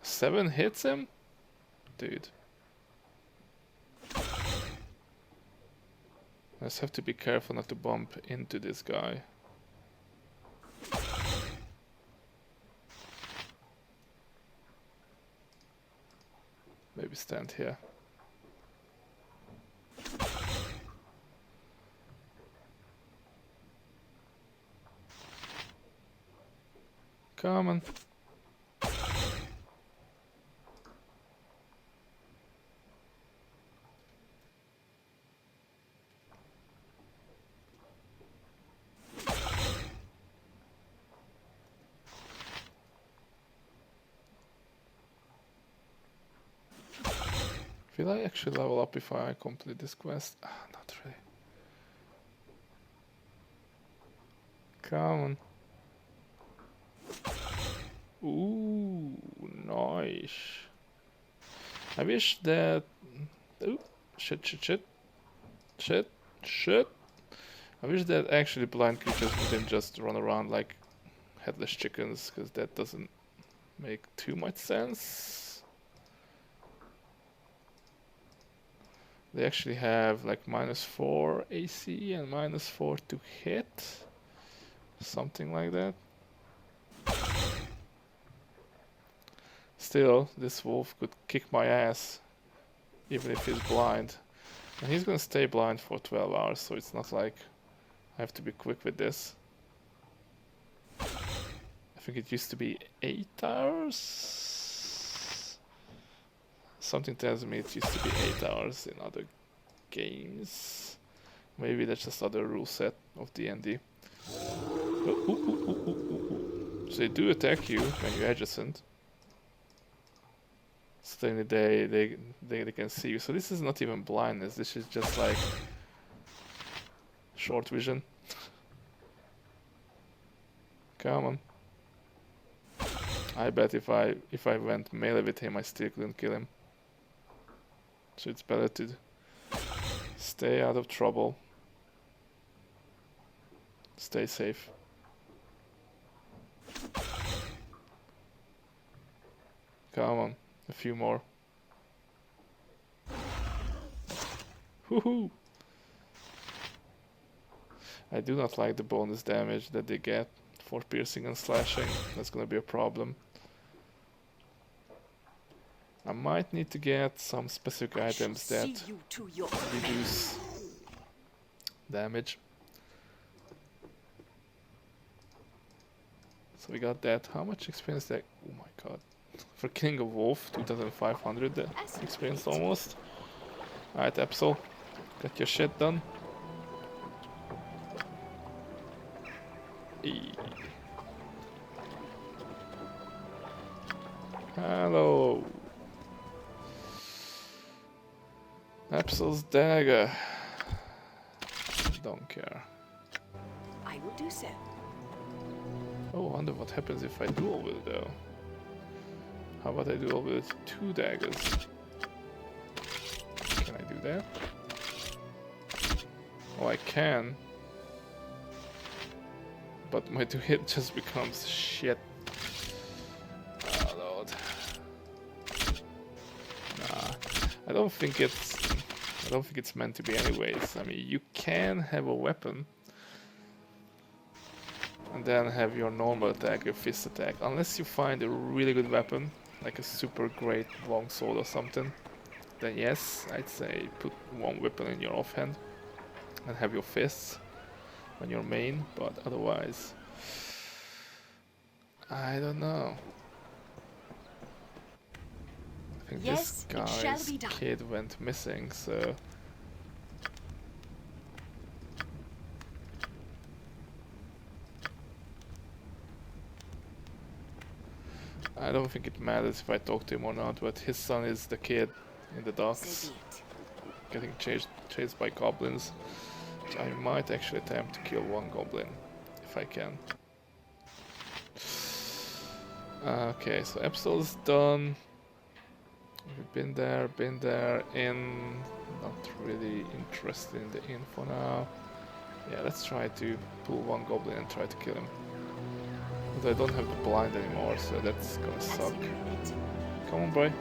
S1: 7 hits him? Dude. I just have to be careful not to bump into this guy. Maybe stand here. Come on. Will I actually level up if I complete this quest? Ah, not really. Come on. Ooh, nice. I wish that... Ooh, shit. I wish that actually blind creatures wouldn't just run around like headless chickens, because that doesn't make too much sense. They actually have like -4 AC and -4 to hit. Something like that. Still, this wolf could kick my ass, even if he's blind. And he's gonna stay blind for 12 hours, so it's not like I have to be quick with this. I think it used to be 8 hours? Something tells me it used to be 8 hours in other games. Maybe that's just other rule set of D&D. So they do attack you when you're adjacent. So then they can see you. So this is not even blindness, this is just like short vision. Come on. I bet if I went melee with him I still couldn't kill him. So it's better to stay out of trouble. Stay safe. Come on, a few more. Woohoo! I do not like the bonus damage that they get for piercing and slashing. That's gonna be a problem. I might need to get some specific items that reduce damage. So we got that. How much experience that? Oh my god. For killing a wolf, 2500 experience almost. Alright, Epsol. Got your shit done. Hello. Epsol's dagger. Don't care.
S2: I will do so.
S1: Oh, I wonder what happens if I dual wield though. How about I dual wield 2 daggers? Can I do that? Oh, I can. But my 2 hit just becomes shit. Oh lord. Nah. I don't think it's meant to be anyways. I mean, you can have a weapon and then have your normal attack, your fist attack, unless you find a really good weapon, like a super great longsword or something. then yes, I'd say put one weapon in your offhand and have your fists on your main, but otherwise, I don't know. I think
S2: Yes,
S1: this
S2: it shall
S1: guy's
S2: be done.
S1: kid went missing, so I don't think it matters if I talk to him or not, but his son is the kid in the
S2: So
S1: docks
S2: be it.
S1: getting chased by goblins. So I might actually attempt to kill one goblin if I can. Okay, so episode's done. We've been there, in. Not really interested in the inn for now. Yeah, let's try to pull one goblin and try to kill him. But I don't have the blind anymore, so that's gonna
S2: As
S1: suck.
S2: you will it.
S1: Come on, boy.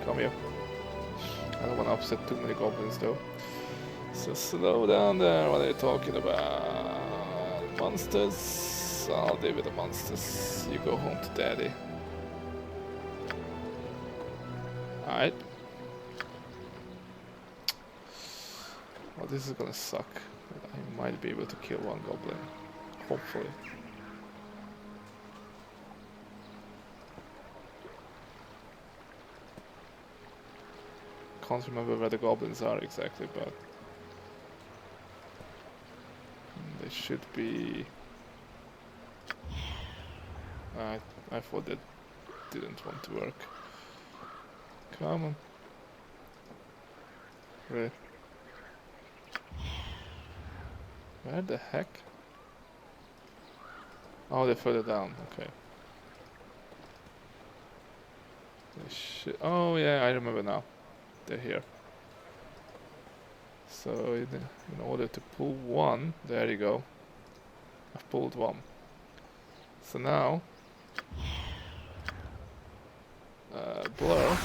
S1: Come here. I don't want to upset too many goblins though. So slow down there, what are you talking about? Monsters? I'll deal with the monsters. You go home to daddy. Alright. Well, this is gonna suck. I might be able to kill one goblin. Hopefully. Can't remember where the goblins are exactly, but they should be. I thought that didn't want to work. Come on. Really? Where the heck? Oh, they're further down. Okay. They should. Oh yeah, I remember now. They're here. So in order to pull one, there you go. I've pulled one. So now, blur.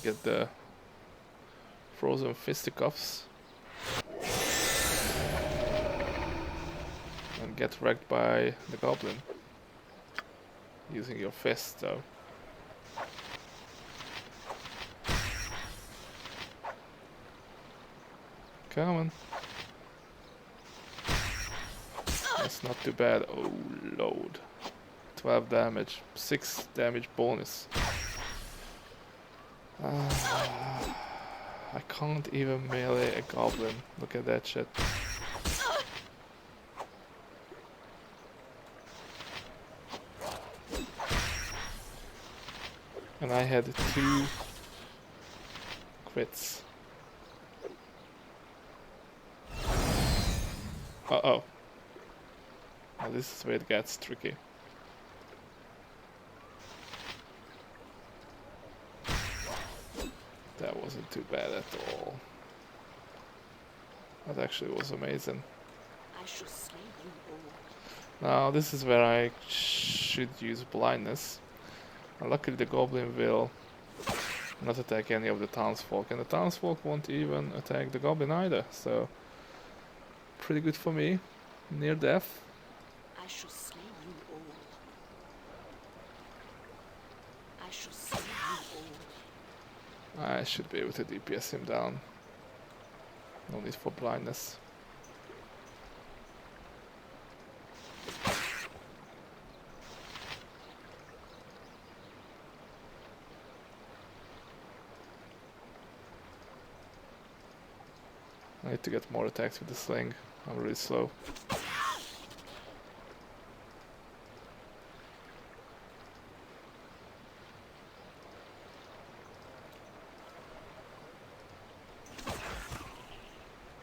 S1: Get the frozen fisticuffs and get wrecked by the goblin using your fist, though. Come on. That's not too bad. Oh lord. 12 damage. 6 damage bonus. I can't even melee a goblin. Look at that shit. And I had 2 crits. Uh-oh. Well, this is where it gets tricky. That wasn't too bad at all. That actually was amazing.
S2: I shall slay you all.
S1: Now this is where I should use blindness. And luckily the goblin will not attack any of the townsfolk, and the townsfolk won't even attack the goblin either, so pretty good for me. Near death.
S2: I shall slay you all. I shall slay you all.
S1: I should be able to DPS him down. No need for blindness. I need to get more attacks with the sling. I'm really slow.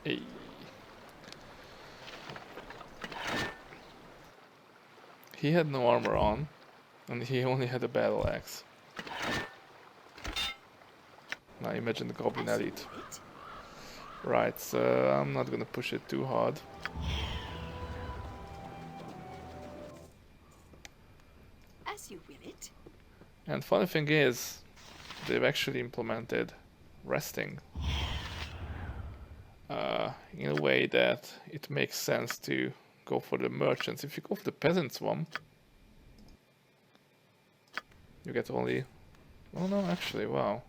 S1: Hey. He had no armor on, and he only had a battle axe. Now imagine the Goblin Elite. Right, so I'm not gonna push it too hard.
S2: As you will it.
S1: And funny thing is, they've actually implemented resting in a way that it makes sense to go for the merchants. If you go for the peasants one, you get only Oh no, actually, wow.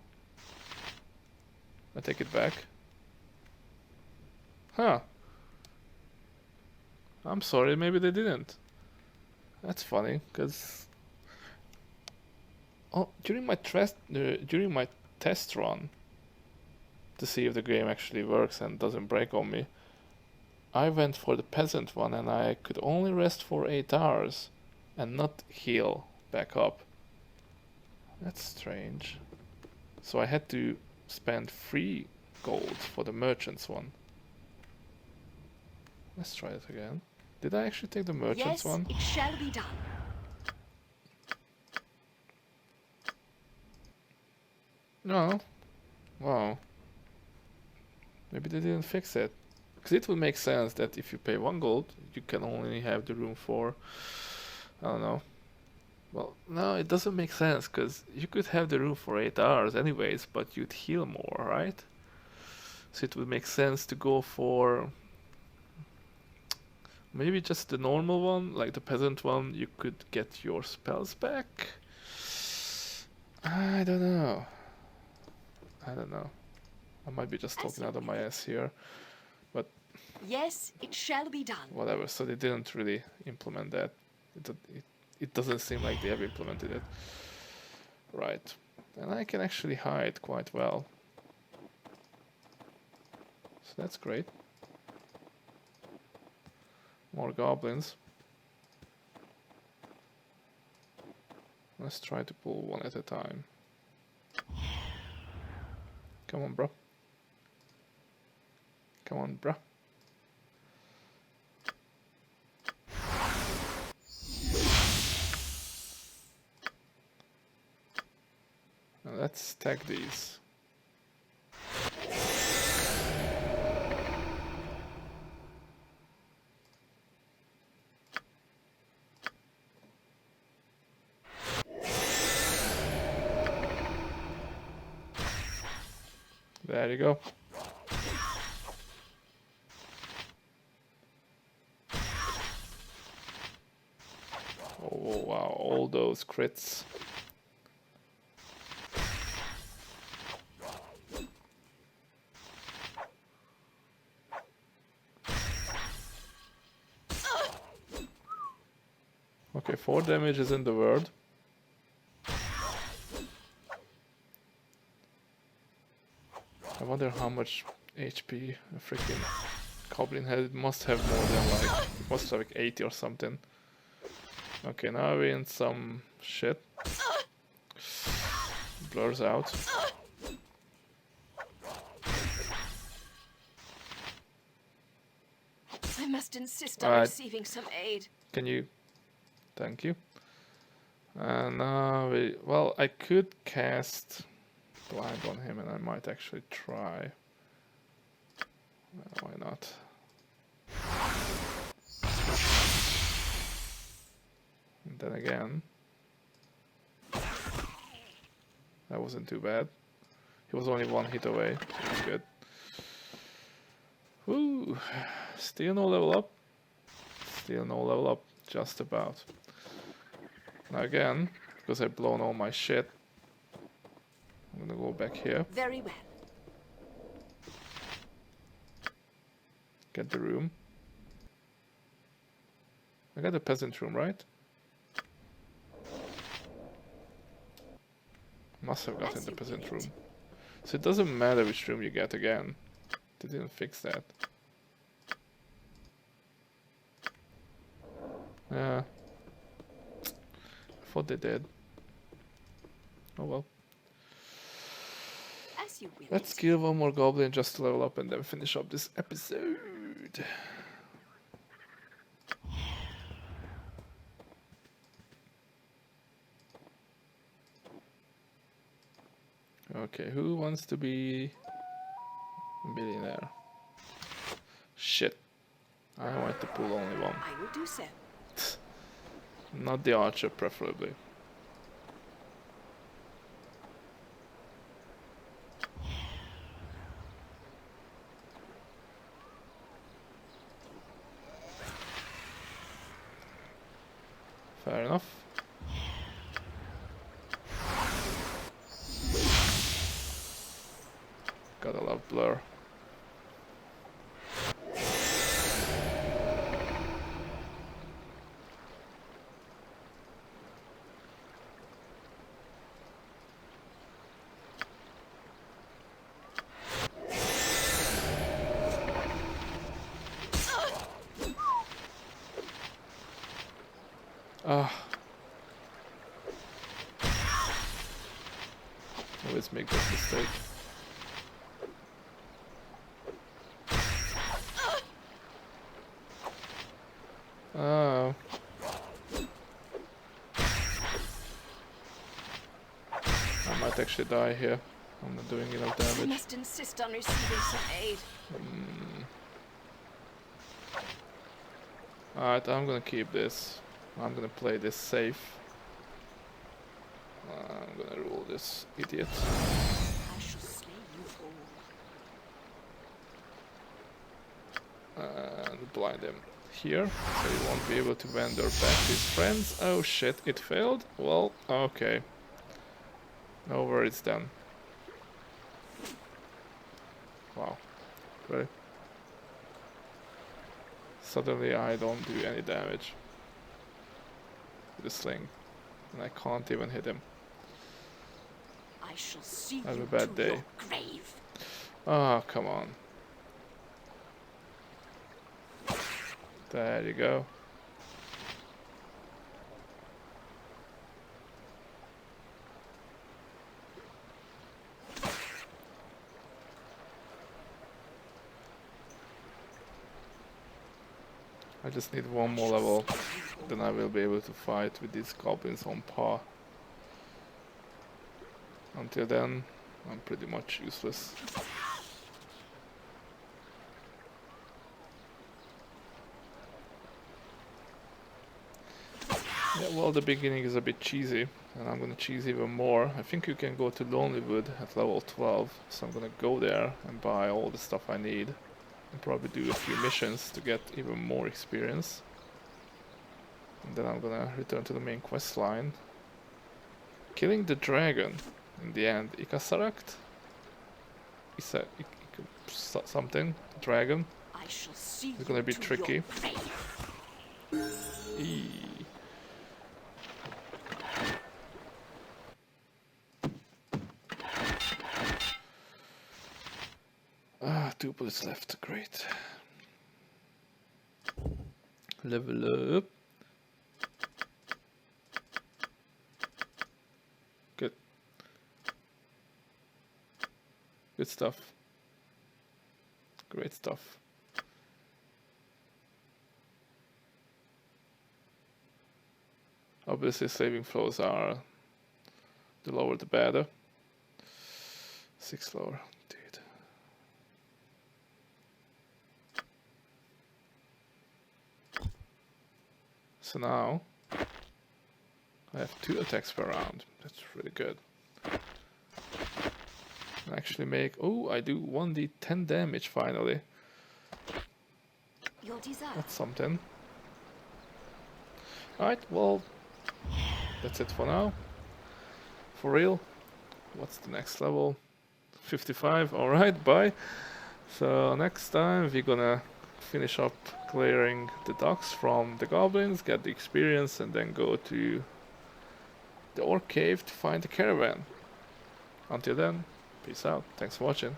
S1: I take it back. Huh. I'm sorry, maybe they didn't. That's funny, because during my test run to see if the game actually works and doesn't break on me, I went for the peasant one and I could only rest for 8 hours and not heal back up. That's strange. So I had to spend 3 gold for the merchant's one. Let's try it again. Did I actually take the merchant's one?
S2: Yes, it shall be done.
S1: No. Wow. Maybe they didn't fix it. Because it would make sense that if you pay 1 gold, you can only have the room for... I don't know. Well, no, it doesn't make sense, because you could have the room for 8 hours anyways, but you'd heal more, right? So it would make sense to go for... maybe just the normal one, like the peasant one, you could get your spells back? I don't know. I don't know. I might be just talking out of my ass here, but
S2: yes, it shall be done.
S1: Whatever. So they didn't really implement that. It doesn't seem like they have implemented it. Right. And I can actually hide quite well. So that's great. More goblins. Let's try to pull one at a time. Come on, bro. Come on, bro. Now let's stack these. There you go. Oh wow, all those crits. Okay, 4 damage is in the world. I wonder how much HP a freaking goblin had. It must have more than like, it must have like 80 or something. Okay, now we're in some shit. Blurs out.
S2: I must insist on receiving some aid.
S1: Can you? Thank you. And now we, well, I could cast blind on him, and I might actually try. Why not? And then again, that wasn't too bad. He was only 1 hit away, so that's good. Woo! Still no level up. Still no level up, just about. Now again, because I've blown all my shit, I'm gonna go back here.
S2: Very well.
S1: Get the room. I got the peasant room, right? Must have gotten the peasant room. So it doesn't matter which room you get again. They didn't fix that. Yeah. I thought they did. Oh well.
S2: As you will.
S1: Let's kill 1 more goblin just to level up and then finish up this episode. Okay, who wants to be a billionaire? Shit. I want to pull only 1.
S2: I will do so.
S1: Not the archer, preferably. Fair enough. Gotta love blur. Always make this mistake. Oh. I might actually die here. I'm not doing enough damage.
S2: I must insist on receiving some aid.
S1: Alright, I'm gonna keep this. I'm gonna play this safe. I'm gonna rule this idiot.
S2: I shall slay you all.
S1: And blind him here, so he won't be able to vendor back his friends. Oh shit, it failed? Well, okay. No worries then. Wow. Really? Suddenly I don't do any damage with the sling. And I can't even hit him.
S2: I shall see
S1: Have
S2: you
S1: a bad
S2: to
S1: day.
S2: your grave.
S1: Ah, come on. There you go. I just need one more level, then I will be able to fight with these goblins on par. Until then, I'm pretty much useless. Yeah, well, the beginning is a bit cheesy, and I'm gonna cheese even more. I think you can go to Lonelywood at level 12, so I'm gonna go there and buy all the stuff I need. And probably do a few missions to get even more experience. And then I'm gonna return to the main quest line. Killing the dragon in the end. Ikasarakt? Something? Dragon?
S2: I shall see
S1: It's gonna be
S2: to
S1: tricky.
S2: your grave.
S1: Eee. Ah, 2 bullets left. Great. Level up. Good. Good stuff. Great stuff. Obviously, saving throws are the lower the better. 6 lower, indeed. So now I have 2 attacks per round. That's really good. And actually make, oh, I do 1d10 damage finally.
S2: Your desire.
S1: That's something. Alright, well, that's it for now. For real. What's the next level? 55, alright, bye. So next time we're gonna finish up clearing the docks from the goblins, get the experience, and then go to the orc cave to find the caravan. Until then, peace out. Thanks for watching.